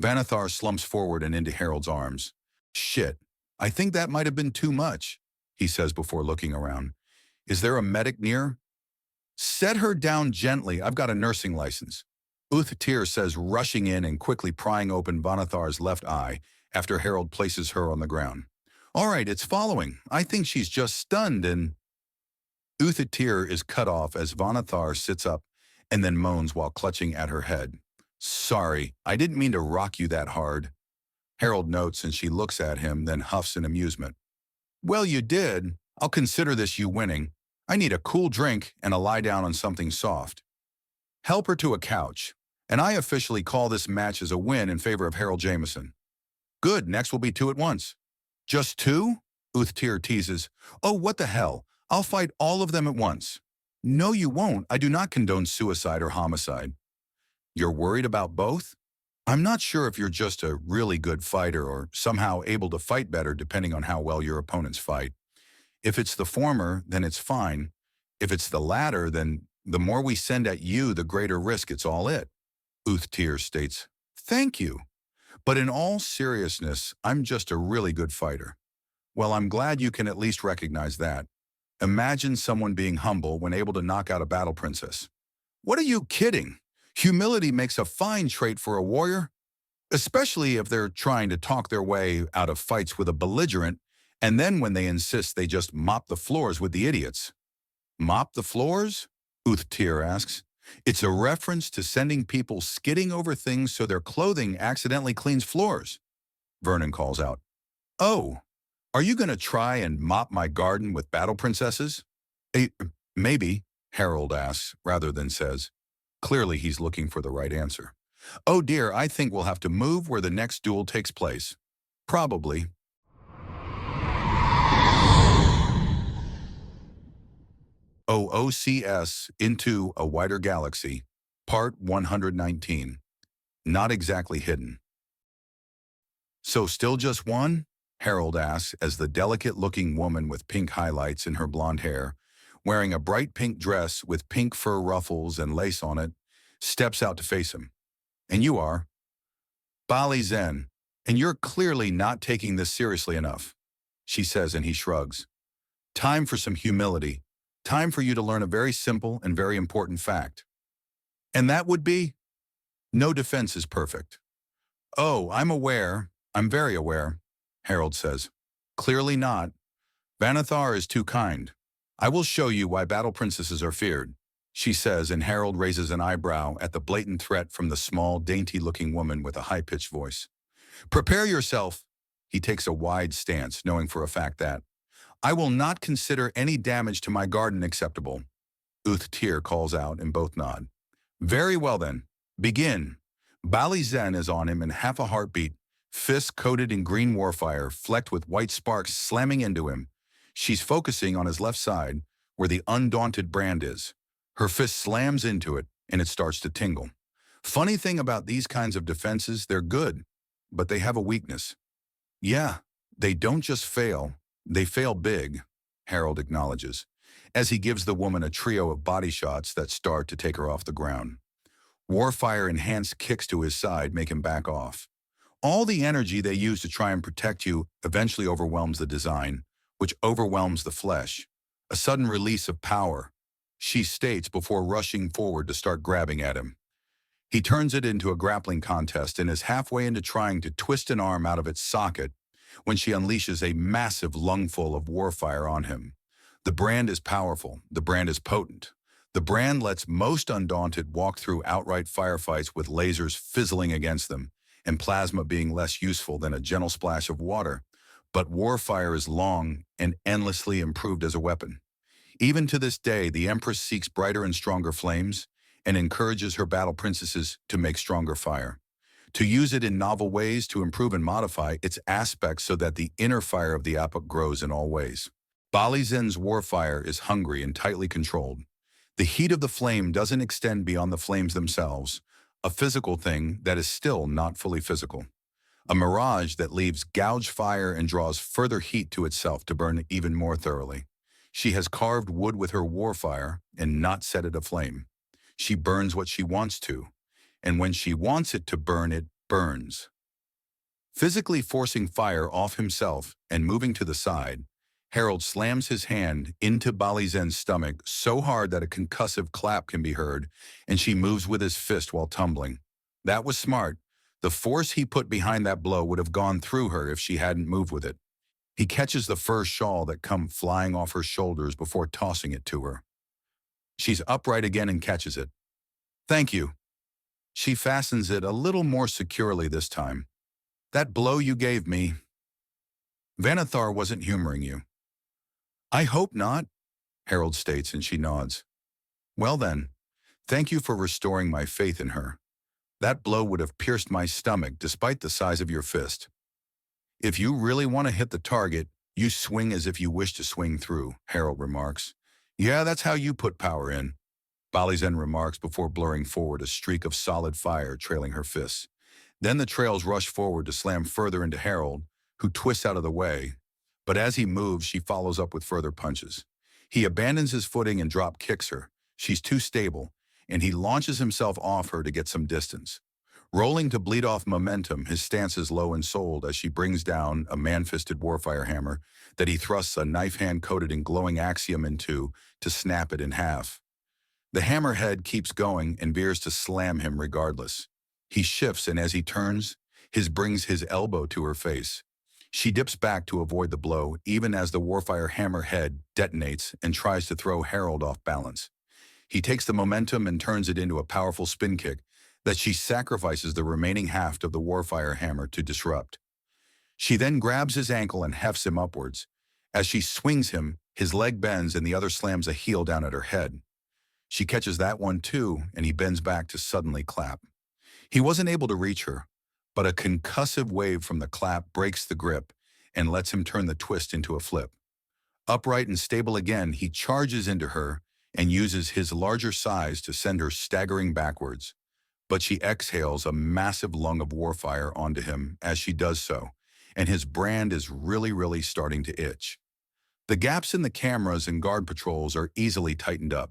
Vanathar slumps forward and into Harold's arms. Shit, I think that might have been too much, he says before looking around. Is there a medic near? Set her down gently, I've got a nursing license. Uthtir says, rushing in and quickly prying open Vanathar's left eye after Harold places her on the ground. All right, it's following. I think she's just stunned and... Uthtir is cut off as Vanathar sits up and then moans while clutching at her head. Sorry, I didn't mean to rock you that hard. Harold notes and she looks at him, then huffs in amusement. Well, you did. I'll consider this you winning. I need a cool drink and a lie down on something soft. Help her to a couch, and I officially call this match as a win in favor of Harold Jameson. Good, next will be 2 at once. Just 2? Uthtir teases. Oh, what the hell? I'll fight all of them at once. No, you won't. I do not condone suicide or homicide. You're worried about both? I'm not sure if you're just a really good fighter or somehow able to fight better depending on how well your opponents fight. If it's the former, then it's fine. If it's the latter, then the more we send at you, the greater risk it's all it. Uthtir states, "Thank you. But in all seriousness, I'm just a really good fighter." Well, I'm glad you can at least recognize that. Imagine someone being humble when able to knock out a battle princess. What are you kidding? Humility makes a fine trait for a warrior, especially if they're trying to talk their way out of fights with a belligerent, and then when they insist they just mop the floors with the idiots. Mop the floors? Uthtir asks. It's a reference to sending people skidding over things so their clothing accidentally cleans floors. Vernon calls out, "Oh, are you going to try and mop my garden with battle princesses?" Maybe, Harold asks, rather than says. Clearly he's looking for the right answer. "Oh dear, I think we'll have to move where the next duel takes place." Probably. OOCS Into a Wider Galaxy, Part 119. Not Exactly Hidden. "So still just one?" Harold asks as the delicate-looking woman with pink highlights in her blonde hair, wearing a bright pink dress with pink fur ruffles and lace on it, steps out to face him. "And you are?" "Bali Zen, and you're clearly not taking this seriously enough," she says, and he shrugs. "Time for some humility. Time for you to learn a very simple and very important fact." "And that would be?" "No defense is perfect." "Oh, I'm aware. I'm very aware," Harold says. "Clearly not. Vanathar is too kind. I will show you why battle princesses are feared," she says, and Harold raises an eyebrow at the blatant threat from the small, dainty-looking woman with a high-pitched voice. "Prepare yourself." He takes a wide stance, knowing for a fact that, "I will not consider any damage to my garden acceptable." Uthtir calls out, and both nod. "Very well then. Begin." Bali Zen is on him in half a heartbeat, fists coated in green warfire, flecked with white sparks slamming into him. She's focusing on his left side, where the undaunted brand is. Her fist slams into it, and it starts to tingle. Funny thing about these kinds of defenses, they're good, but they have a weakness. Yeah, they don't just fail, they fail big, Harold acknowledges, as he gives the woman a trio of body shots that start to take her off the ground. Warfire-enhanced kicks to his side make him back off. All the energy they use to try and protect you eventually overwhelms the design, which overwhelms the flesh. A sudden release of power, she states before rushing forward to start grabbing at him. He turns it into a grappling contest and is halfway into trying to twist an arm out of its socket when she unleashes a massive lungful of warfire on him. The brand is powerful. The brand is potent. The brand lets most undaunted walk through outright firefights with lasers fizzling against them and plasma being less useful than a gentle splash of water. But warfire is long and endlessly improved as a weapon. Even to this day, the Empress seeks brighter and stronger flames and encourages her battle princesses to make stronger fire, to use it in novel ways to improve and modify its aspects so that the inner fire of the epoch grows in all ways. Bali Zen's warfire is hungry and tightly controlled. The heat of the flame doesn't extend beyond the flames themselves, a physical thing that is still not fully physical. A mirage that leaves gouged fire and draws further heat to itself to burn even more thoroughly. She has carved wood with her warfire and not set it aflame. She burns what she wants to, and when she wants it to burn, it burns. Physically forcing fire off himself and moving to the side, Harold slams his hand into Bali Zen's stomach so hard that a concussive clap can be heard, and she moves with his fist while tumbling. That was smart. The force he put behind that blow would have gone through her if she hadn't moved with it. He catches the fur shawl that comes flying off her shoulders before tossing it to her. She's upright again and catches it. "Thank you." She fastens it a little more securely this time. "That blow you gave me." "Vanathar wasn't humoring you." "I hope not," Harold states, and she nods. "Well then, thank you for restoring my faith in her. That blow would have pierced my stomach despite the size of your fist. If you really want to hit the target, you swing as if you wish to swing through," Harold remarks. "Yeah, that's how you put power in," Bali Zen remarks before blurring forward a streak of solid fire trailing her fists. Then the trails rush forward to slam further into Harold, who twists out of the way. But as he moves, she follows up with further punches. He abandons his footing and drop kicks her. She's too stable, and he launches himself off her to get some distance. Rolling to bleed off momentum, his stance is low and sold as she brings down a man-fisted warfire hammer that he thrusts a knife hand coated in glowing axiom into to snap it in half. The hammerhead keeps going and veers to slam him regardless. He shifts, and as he turns, brings his elbow to her face. She dips back to avoid the blow, even as the warfire hammerhead detonates and tries to throw Harold off balance. He takes the momentum and turns it into a powerful spin kick that she sacrifices the remaining haft of the warfire hammer to disrupt. She then grabs his ankle and hefts him upwards. As she swings him, his leg bends and the other slams a heel down at her head. She catches that one too, and he bends back to suddenly clap. He wasn't able to reach her, but a concussive wave from the clap breaks the grip and lets him turn the twist into a flip. Upright and stable again, he charges into her and uses his larger size to send her staggering backwards. But she exhales a massive lung of warfire onto him as she does so, and his brand is really starting to itch. The gaps in the cameras and guard patrols are easily tightened up.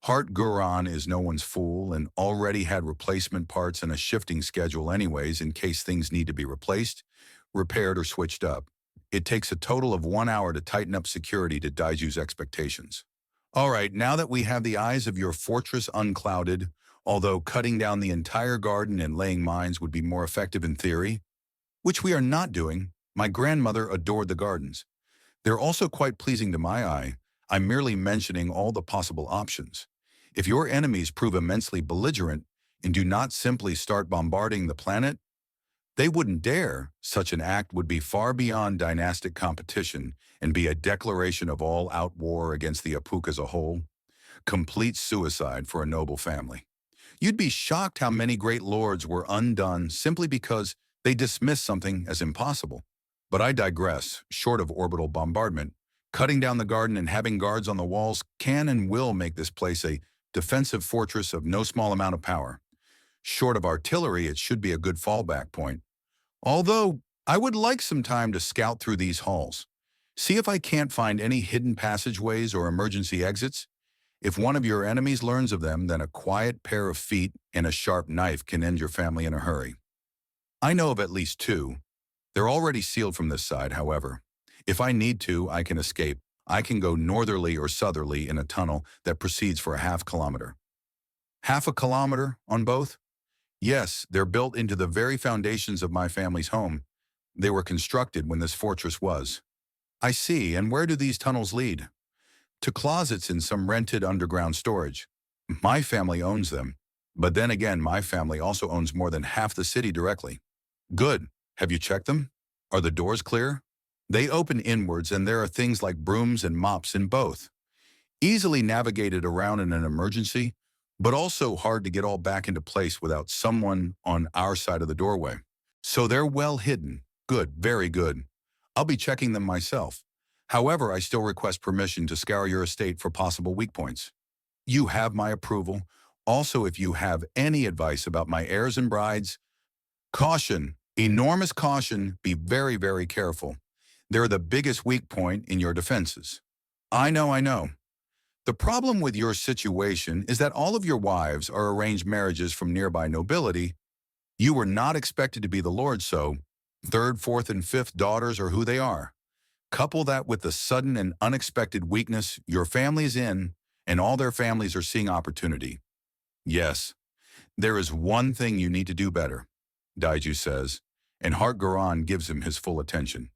Hart Guran is no one's fool and already had replacement parts and a shifting schedule anyways in case things need to be replaced, repaired, or switched up. It takes a total of 1 hour to tighten up security to Daiju's expectations. All right, now that we have the eyes of your fortress unclouded, although cutting down the entire garden and laying mines would be more effective in theory, which we are not doing, my grandmother adored the gardens. They're also quite pleasing to my eye. I'm merely mentioning all the possible options. If your enemies prove immensely belligerent and do not simply start bombarding the planet, they wouldn't dare. Such an act would be far beyond dynastic competition and be a declaration of all-out war against the Apuk as a whole. Complete suicide for a noble family. You'd be shocked how many great lords were undone simply because they dismissed something as impossible. But I digress. Short of orbital bombardment, cutting down the garden and having guards on the walls can and will make this place a defensive fortress of no small amount of power. Short of artillery, it should be a good fallback point. Although, I would like some time to scout through these halls. See if I can't find any hidden passageways or emergency exits. If one of your enemies learns of them, then a quiet pair of feet and a sharp knife can end your family in a hurry. I know of at least 2. They're already sealed from this side, however. If I need to, I can escape. I can go northerly or southerly in a tunnel that proceeds for a half kilometer. Half a kilometer on both? Yes, they're built into the very foundations of my family's home. They were constructed when this fortress was. I see, and where do these tunnels lead? To closets in some rented underground storage. My family owns them, but then again, my family also owns more than half the city directly. Good. Have you checked them? Are the doors clear? They open inwards, and there are things like brooms and mops in both. Easily navigated around in an emergency, but also hard to get all back into place without someone on our side of the doorway. So they're well hidden. Good, very good. I'll be checking them myself. However, I still request permission to scour your estate for possible weak points. You have my approval. Also, if you have any advice about my heirs and brides, caution, enormous caution, be very careful. They're the biggest weak point in your defenses. I know. The problem with your situation is that all of your wives are arranged marriages from nearby nobility. You were not expected to be the lord, so 3rd, 4th, and 5th daughters are who they are. Couple that with the sudden and unexpected weakness your family is in, and all their families are seeing opportunity. Yes, there is one thing you need to do better, Daiju says, and Hart Guran gives him his full attention.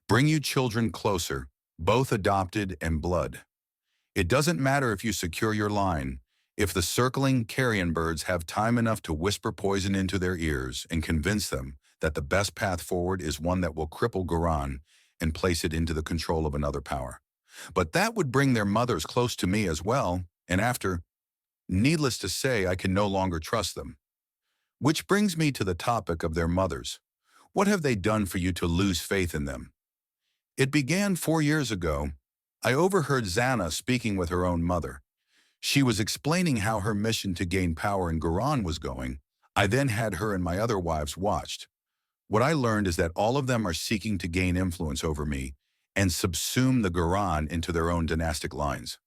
Bring you children closer, both adopted and blood. It doesn't matter if you secure your line. If the circling carrion birds have time enough to whisper poison into their ears and convince them that the best path forward is one that will cripple Guran and place it into the control of another power. But that would bring their mothers close to me as well, and after, needless to say, I can no longer trust them. Which brings me to the topic of their mothers. What have they done for you to lose faith in them? It began 4 years ago. I overheard Xana speaking with her own mother. She was explaining how her mission to gain power in Guran was going. I then had her and my other wives watched. What I learned is that all of them are seeking to gain influence over me, and subsume the Guran into their own dynastic lines.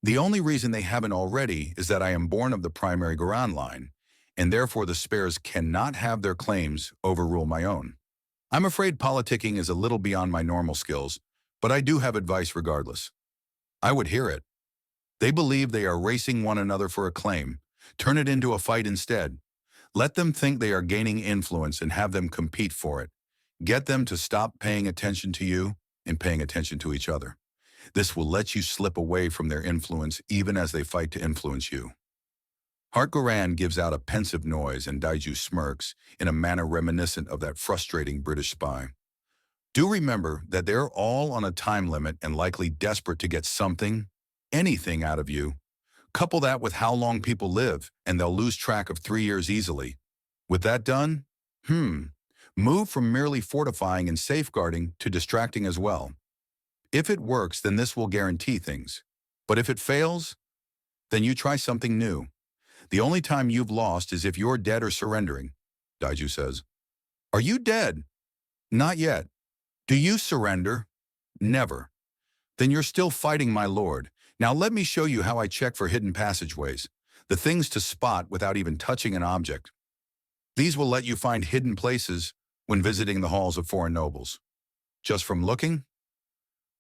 The only reason they haven't already is that I am born of the primary Guran line, and therefore the spares cannot have their claims overrule my own. I'm afraid politicking is a little beyond my normal skills, but I do have advice regardless. I would hear it. They believe they are racing one another for a claim. Turn it into a fight instead. Let them think they are gaining influence and have them compete for it. Get them to stop paying attention to you and paying attention to each other. This will let you slip away from their influence even as they fight to influence you. Hart Guran gives out a pensive noise and Daiju smirks in a manner reminiscent of that frustrating British spy. Do remember that they're all on a time limit and likely desperate to get something, anything out of you. Couple that with how long people live, and they'll lose track of 3 years easily. With that done, move from merely fortifying and safeguarding to distracting as well. If it works, then this will guarantee things. But if it fails, then you try something new. The only time you've lost is if you're dead or surrendering, Daiju says. Are you dead? Not yet. Do you surrender? Never. Then you're still fighting, my lord. Now let me show you how I check for hidden passageways, the things to spot without even touching an object. These will let you find hidden places when visiting the halls of foreign nobles. Just from looking?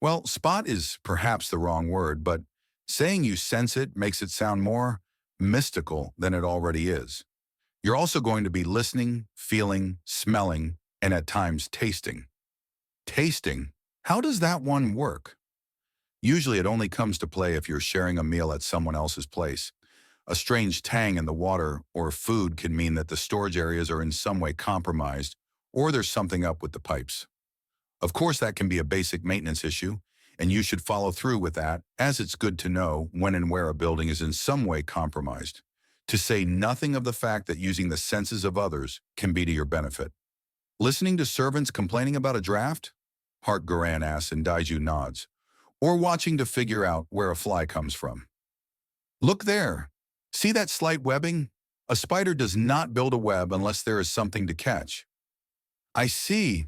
Well, spot is perhaps the wrong word, but saying you sense it makes it sound more mystical than it already is. You're also going to be listening, feeling, smelling, and at times tasting. Tasting? How does that one work? Usually it only comes to play if you're sharing a meal at someone else's place. A strange tang in the water or food can mean that the storage areas are in some way compromised, or there's something up with the pipes. Of course, that can be a basic maintenance issue, and you should follow through with that, as it's good to know when and where a building is in some way compromised, to say nothing of the fact that using the senses of others can be to your benefit. Listening to servants complaining about a draft? Hart Guran asks and Daiju nods. Or watching to figure out where a fly comes from. Look there. See that slight webbing? A spider does not build a web unless there is something to catch. I see.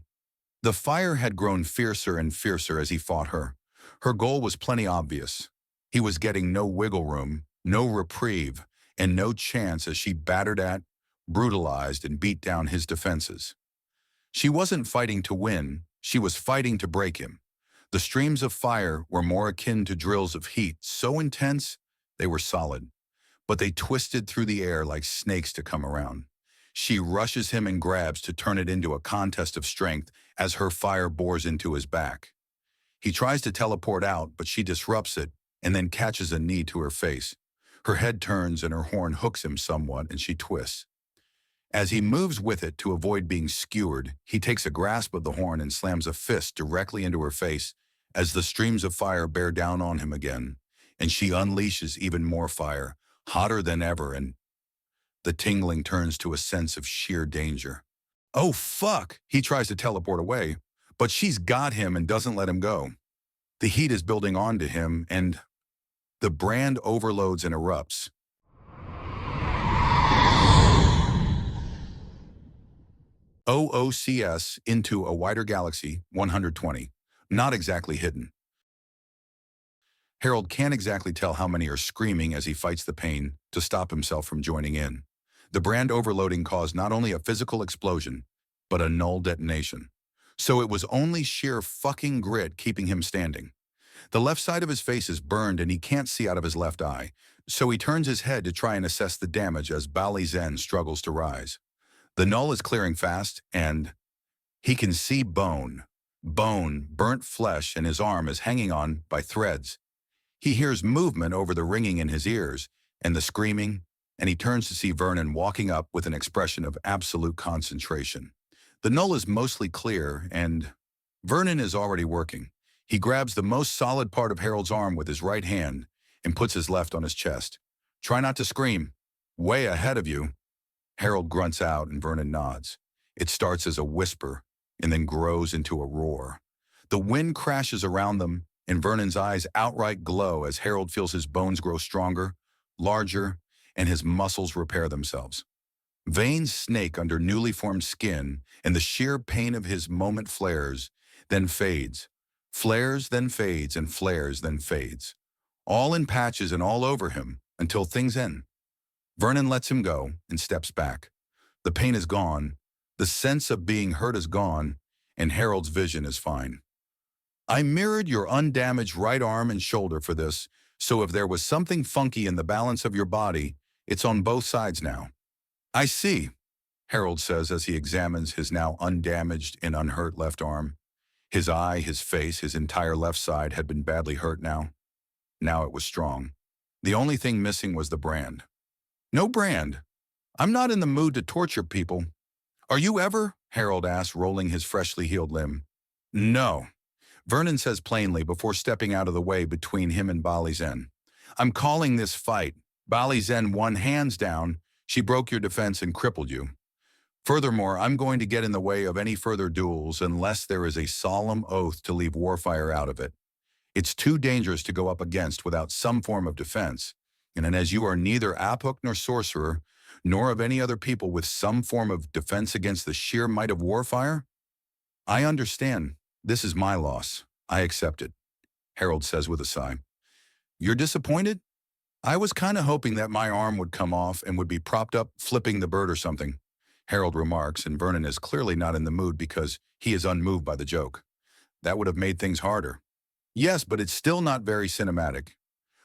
The fire had grown fiercer and fiercer as he fought her. Her goal was plenty obvious. He was getting no wiggle room, no reprieve, and no chance as she battered at, brutalized, and beat down his defenses. She wasn't fighting to win, she was fighting to break him. The streams of fire were more akin to drills of heat, so intense they were solid, but they twisted through the air like snakes to come around. She rushes him and grabs to turn it into a contest of strength as her fire bores into his back. He tries to teleport out, but she disrupts it and then catches a knee to her face. Her head turns and her horn hooks him somewhat, and she twists. As he moves with it to avoid being skewered, he takes a grasp of the horn and slams a fist directly into her face as the streams of fire bear down on him again, and she unleashes even more fire, hotter than ever, and the tingling turns to a sense of sheer danger. Oh, fuck! He tries to teleport away, but she's got him and doesn't let him go. The heat is building onto him, and the brand overloads and erupts. OOCS into a wider galaxy, 120. Not exactly hidden. Harold can't exactly tell how many are screaming as he fights the pain to stop himself from joining in. The brand overloading caused not only a physical explosion, but a null detonation. So it was only sheer fucking grit keeping him standing. The left side of his face is burned and he can't see out of his left eye, so he turns his head to try and assess the damage as Bali Zen struggles to rise. The null is clearing fast, and he can see bone, burnt flesh, and his arm is hanging on by threads. He hears movement over the ringing in his ears and the screaming, and he turns to see Vernon walking up with an expression of absolute concentration. The null is mostly clear, and Vernon is already working. He grabs the most solid part of Harold's arm with his right hand and puts his left on his chest. Try not to scream. Way ahead of you. Harold grunts out and Vernon nods. It starts as a whisper and then grows into a roar. The wind crashes around them, and Vernon's eyes outright glow as Harold feels his bones grow stronger, larger, and his muscles repair themselves. Veins snake under newly formed skin, and the sheer pain of his moment flares, then fades, Flares, then fades, and flares, then fades. All in patches and all over him, until things end. Vernon lets him go and steps back. The pain is gone, the sense of being hurt is gone, and Harold's vision is fine. I mirrored your undamaged right arm and shoulder for this, so if there was something funky in the balance of your body, it's on both sides now. I see, Harold says as he examines his now undamaged and unhurt left arm. His eye, his face, his entire left side had been badly hurt now. Now it was strong. The only thing missing was the brand. No brand. I'm not in the mood to torture people. Are you ever? Harold asks, rolling his freshly healed limb. No, Vernon says plainly before stepping out of the way between him and Balizen. I'm calling this fight. Balizen won hands down. She broke your defense and crippled you. Furthermore, I'm going to get in the way of any further duels unless there is a solemn oath to leave warfire out of it. It's too dangerous to go up against without some form of defense, and as you are neither Aphook nor sorcerer, nor of any other people with some form of defense against the sheer might of warfire, I understand. This is my loss. I accept it, Harold says with a sigh. You're disappointed? I was kind of hoping that my arm would come off and would be propped up flipping the bird or something, Harold remarks, and Vernon is clearly not in the mood because he is unmoved by the joke. That would have made things harder. Yes, but it's still not very cinematic.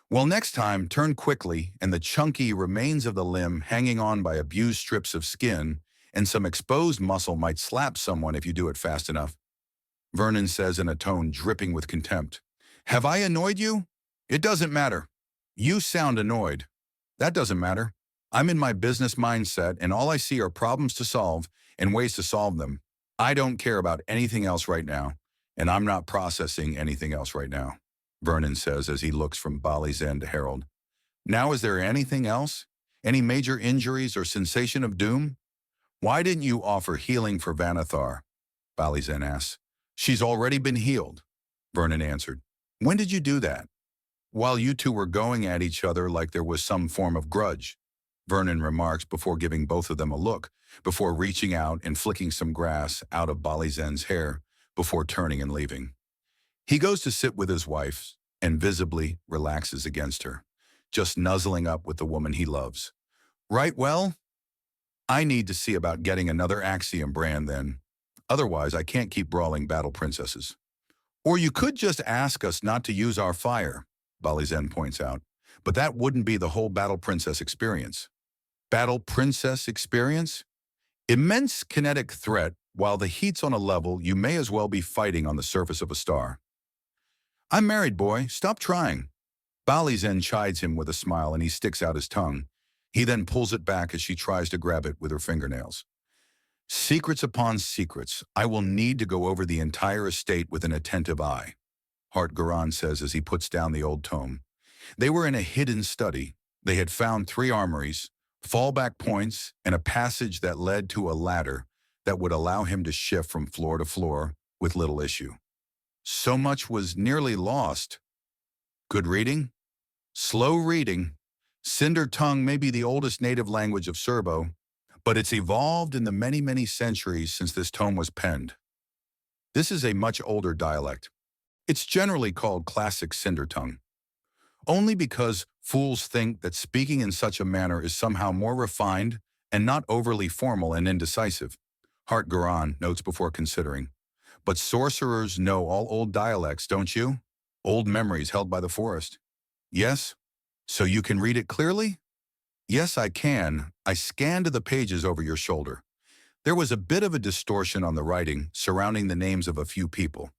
Well, next time, turn quickly, and the chunky remains of the limb hanging on by abused strips of skin and some exposed muscle might slap someone if you do it fast enough. Vernon says in a tone dripping with contempt. Have I annoyed you? It doesn't matter. You sound annoyed. That doesn't matter. I'm in my business mindset, and all I see are problems to solve and ways to solve them. I don't care about anything else right now, and I'm not processing anything else right now, Vernon says as he looks from Balizen to Harold. Now, is there anything else? Any major injuries or sensation of doom? Why didn't you offer healing for Vanathar? Balizen asks. She's already been healed, Vernon answered. When did you do that? While you two were going at each other like there was some form of grudge, Vernon remarks before giving both of them a look, before reaching out and flicking some grass out of Balizen's hair, before turning and leaving. He goes to sit with his wife and visibly relaxes against her, just nuzzling up with the woman he loves. Right, well, I need to see about getting another Axiom brand then. Otherwise, I can't keep brawling battle princesses. Or you could just ask us not to use our fire, Balizen points out, but that wouldn't be the whole battle princess experience. Battle princess experience? Immense kinetic threat, while the heat's on a level you may as well be fighting on the surface of a star. I'm married, boy. Stop trying. Balizen chides him with a smile and he sticks out his tongue. He then pulls it back as she tries to grab it with her fingernails. Secrets upon secrets. I will need to go over the entire estate with an attentive eye, Hart Garan says as he puts down the old tome. They were in a hidden study. They had found 3 armories, fallback points, and a passage that led to a ladder that would allow him to shift from floor to floor with little issue. So much was nearly lost. Good reading? Slow reading. Cinder tongue may be the oldest native language of Serbo, but it's evolved in the many, many centuries since this tome was penned. This is a much older dialect. It's generally called Classic Cinder tongue, only because fools think that speaking in such a manner is somehow more refined and not overly formal and indecisive, Hart Garan notes before considering. But sorcerers know all old dialects, don't you? Old memories held by the forest. Yes? So you can read it clearly? Yes, I can. I scanned the pages over your shoulder. There was a bit of a distortion on the writing surrounding the names of a few people.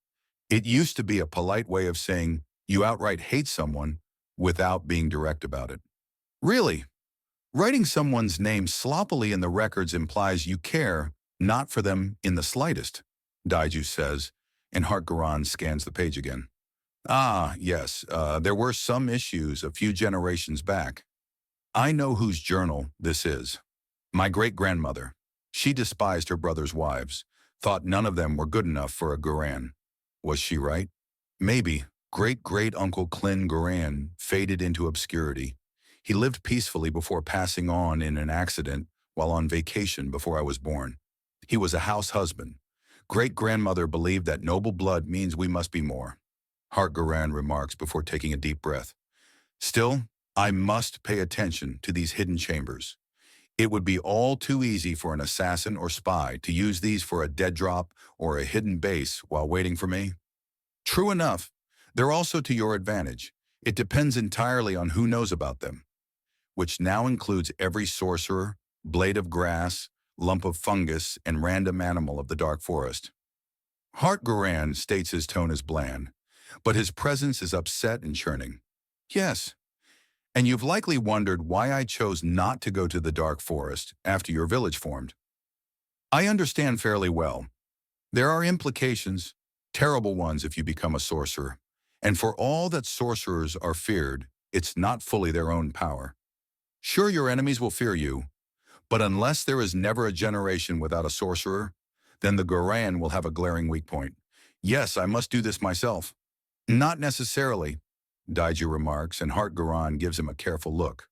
It used to be a polite way of saying you outright hate someone without being direct about it. Really? Writing someone's name sloppily in the records implies you care not for them in the slightest, Daiju says, and Hart Garan scans the page again. Ah, yes, there were some issues a few generations back. I know whose journal this is. My great-grandmother. She despised her brother's wives, thought none of them were good enough for a Garan. Was she right? Maybe. Great-great-uncle Klin Garan faded into obscurity. He lived peacefully before passing on in an accident while on vacation before I was born. He was a house husband. Great-grandmother believed that noble blood means we must be more. Hart-Garan remarks before taking a deep breath. Still, I must pay attention to these hidden chambers. It would be all too easy for an assassin or spy to use these for a dead drop or a hidden base while waiting for me. True enough, they're also to your advantage. It depends entirely on who knows about them, which now includes every sorcerer, blade of grass, lump of fungus, and random animal of the dark forest. Hart-Garan states his tone is bland, but his presence is upset and churning. Yes, and you've likely wondered why I chose not to go to the dark forest after your village formed. I understand fairly well. There are implications, terrible ones if you become a sorcerer, and for all that sorcerers are feared, it's not fully their own power. Sure, your enemies will fear you, but unless there is never a generation without a sorcerer, then the Garan will have a glaring weak point. Yes, I must do this myself. Not necessarily, Daiju remarks, and Hart-Garan gives him a careful look.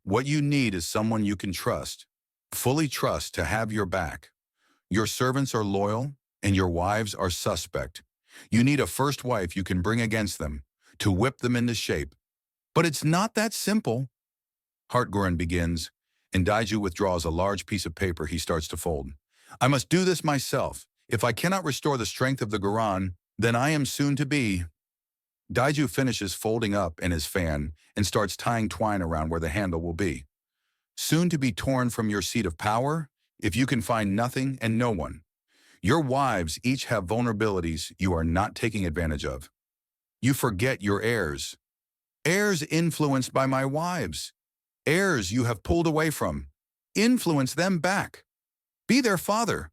What you need is someone you can trust, fully trust to have your back. Your servants are loyal, and your wives are suspect. You need a first wife you can bring against them, to whip them into shape. But it's not that simple. Hart-Garan begins, and Daiju withdraws a large piece of paper he starts to fold. I must do this myself. If I cannot restore the strength of the Garan, then I am soon to be. Daiju finishes folding up in his fan and starts tying twine around where the handle will be. Soon to be torn from your seat of power, if you can find nothing and no one. Your wives each have vulnerabilities you are not taking advantage of. You forget your heirs. Heirs influenced by my wives. Heirs you have pulled away from. Influence them back. Be their father.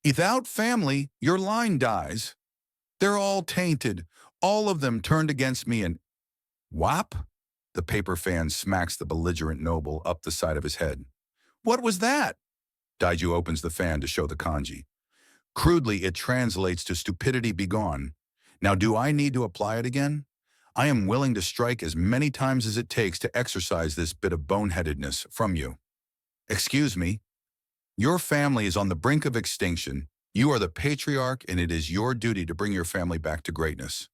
Without family, your line dies. They're all tainted. All of them turned against me and... Whap? The paper fan smacks the belligerent noble up the side of his head. What was that? Daiju opens the fan to show the kanji. Crudely, it translates to stupidity begone. Now, do I need to apply it again? I am willing to strike as many times as it takes to exorcise this bit of boneheadedness from you. Excuse me. Your family is on the brink of extinction. You are the patriarch, and it is your duty to bring your family back to greatness.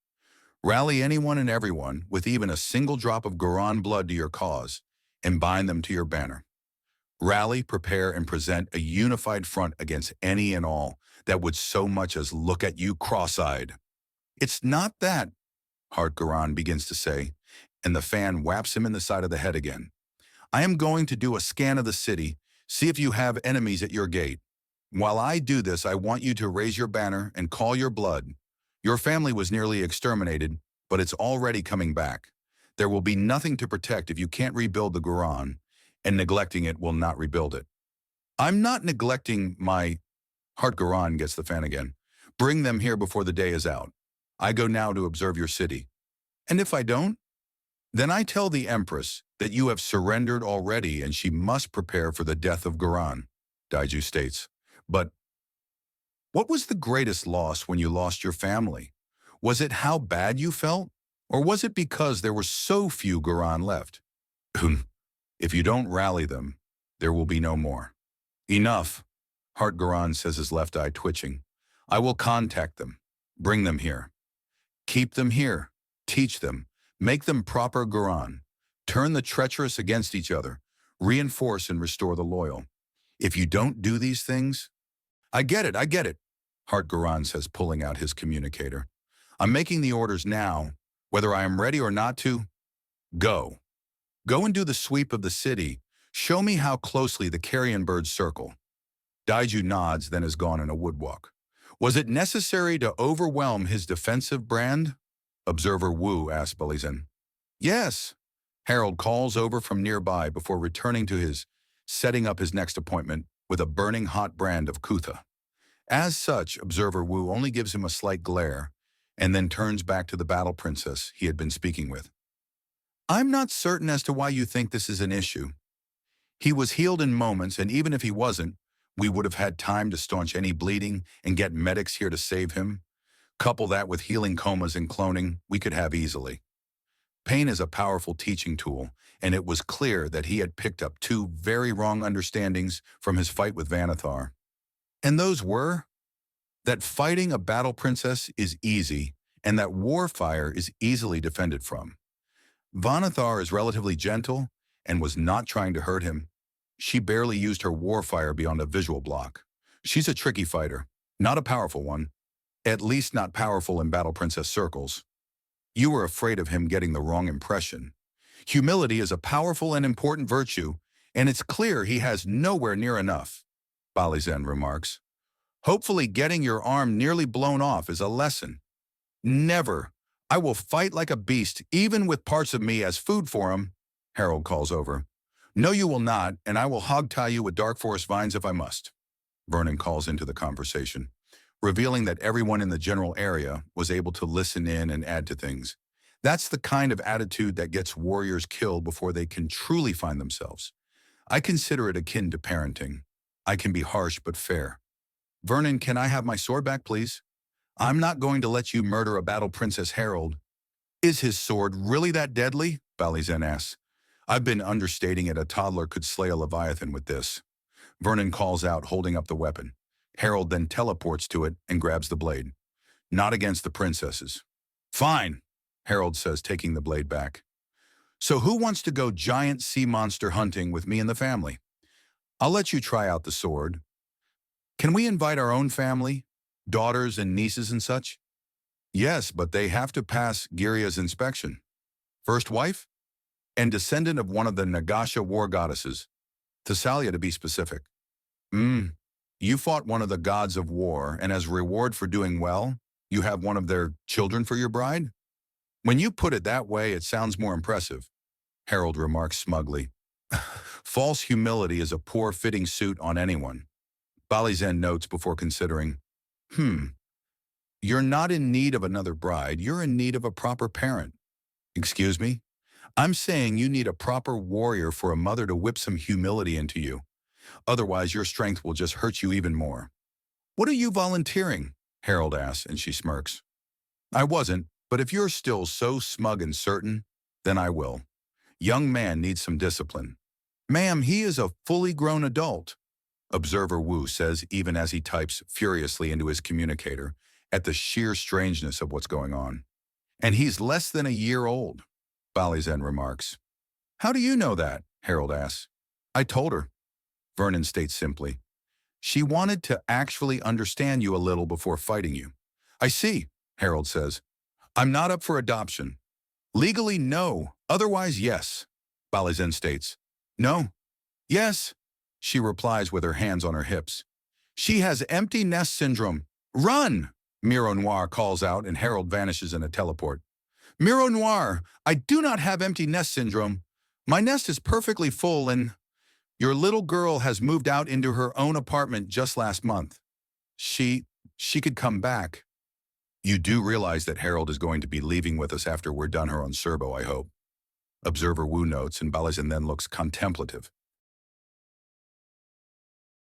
Rally anyone and everyone with even a single drop of Garan blood to your cause, and bind them to your banner. Rally, prepare, and present a unified front against any and all that would so much as look at you cross-eyed. It's not that, Hart-Garan begins to say, and the fan whaps him in the side of the head again. I am going to do a scan of the city, see if you have enemies at your gate. While I do this, I want you to raise your banner and call your blood. Your family was nearly exterminated, but it's already coming back. There will be nothing to protect if you can't rebuild the Garan, and neglecting it will not rebuild it. I'm not neglecting my... Hart-Garan gets the fan again. Bring them here before the day is out. I go now to observe your city. And if I don't? Then I tell the Empress that you have surrendered already and she must prepare for the death of Garan, Daiju states. But what was the greatest loss when you lost your family? Was it how bad you felt? Or was it because there were so few Garan left? If you don't rally them, there will be no more. Enough, Hart-Garan says, his left eye twitching. I will contact them. Bring them here. Keep them here. Teach them. Make them proper Garan. Turn the treacherous against each other. Reinforce and restore the loyal. If you don't do these things... I get it, Hart-Garan says, pulling out his communicator. I'm making the orders now, whether I am ready or not to... Go. Go and do the sweep of the city. Show me how closely the carrion birds circle. Daiju nods, then is gone in a woodwalk. Was it necessary to overwhelm his defensive brand? Observer Wu asks Belizen. Yes. Harold calls over from nearby before returning to his setting up his next appointment with a burning hot brand of Kutha. As such, Observer Wu only gives him a slight glare and then turns back to the battle princess he had been speaking with. I'm not certain as to why you think this is an issue. He was healed in moments, and even if he wasn't, we would have had time to staunch any bleeding and get medics here to save him. Couple that with healing comas and cloning, we could have easily. Pain is a powerful teaching tool, and it was clear that he had picked up two very wrong understandings from his fight with Vanathar. And those were that fighting a battle princess is easy and that warfire is easily defended from. Vanathar is relatively gentle and was not trying to hurt him. She barely used her warfire beyond a visual block. She's a tricky fighter, not a powerful one, at least not powerful in battle princess circles. You were afraid of him getting the wrong impression. Humility is a powerful and important virtue, and it's clear he has nowhere near enough, Balizen remarks. Hopefully getting your arm nearly blown off is a lesson. Never. I will fight like a beast, even with parts of me as food for him, Harold calls over. No, you will not, and I will hog-tie you with dark forest vines if I must. Vernon calls into the conversation, revealing that everyone in the general area was able to listen in and add to things. That's the kind of attitude that gets warriors killed before they can truly find themselves. I consider it akin to parenting. I can be harsh but fair. Vernon, can I have my sword back, please? I'm not going to let you murder a battle princess, Harold. Is his sword really that deadly? Balizen asks. I've been understating it. A toddler could slay a leviathan with this. Vernon calls out, holding up the weapon. Harold then teleports to it and grabs the blade. Not against the princesses. Fine, Harold says, taking the blade back. So who wants to go giant sea monster hunting with me and the family? I'll let you try out the sword. Can we invite our own family? Daughters and nieces and such? Yes, but they have to pass Giria's inspection. First wife? And descendant of one of the Nagasha war goddesses. Thessalia to be specific. You fought one of the gods of war, and as reward for doing well, you have one of their children for your bride? When you put it that way, it sounds more impressive, Harold remarks smugly. False humility is a poor fitting suit on anyone. Balizen notes before considering, You're not in need of another bride, you're in need of a proper parent. Excuse me? I'm saying you need a proper warrior for a mother to whip some humility into you. Otherwise, your strength will just hurt you even more. What are you volunteering? Harold asks, and she smirks. I wasn't, but if you're still so smug and certain, then I will. Young man needs some discipline. Ma'am, he is a fully grown adult, Observer Wu says, even as he types furiously into his communicator at the sheer strangeness of what's going on. And he's less than a year old, Balizen remarks. How do you know that? Harold asks. I told her, Vernon states simply. She wanted to actually understand you a little before fighting you. I see, Harold says. I'm not up for adoption. Legally, no. Otherwise, yes, Balizen states. No. Yes, she replies with her hands on her hips. She has empty nest syndrome. Run! Miro Noir calls out and Harold vanishes in a teleport. Miro Noir, I do not have empty nest syndrome. My nest is perfectly full and your little girl has moved out into her own apartment just last month. She could come back. You do realize that Harold is going to be leaving with us after we're done her on Serbo, I hope. Observer Wu notes and Balizen then looks contemplative.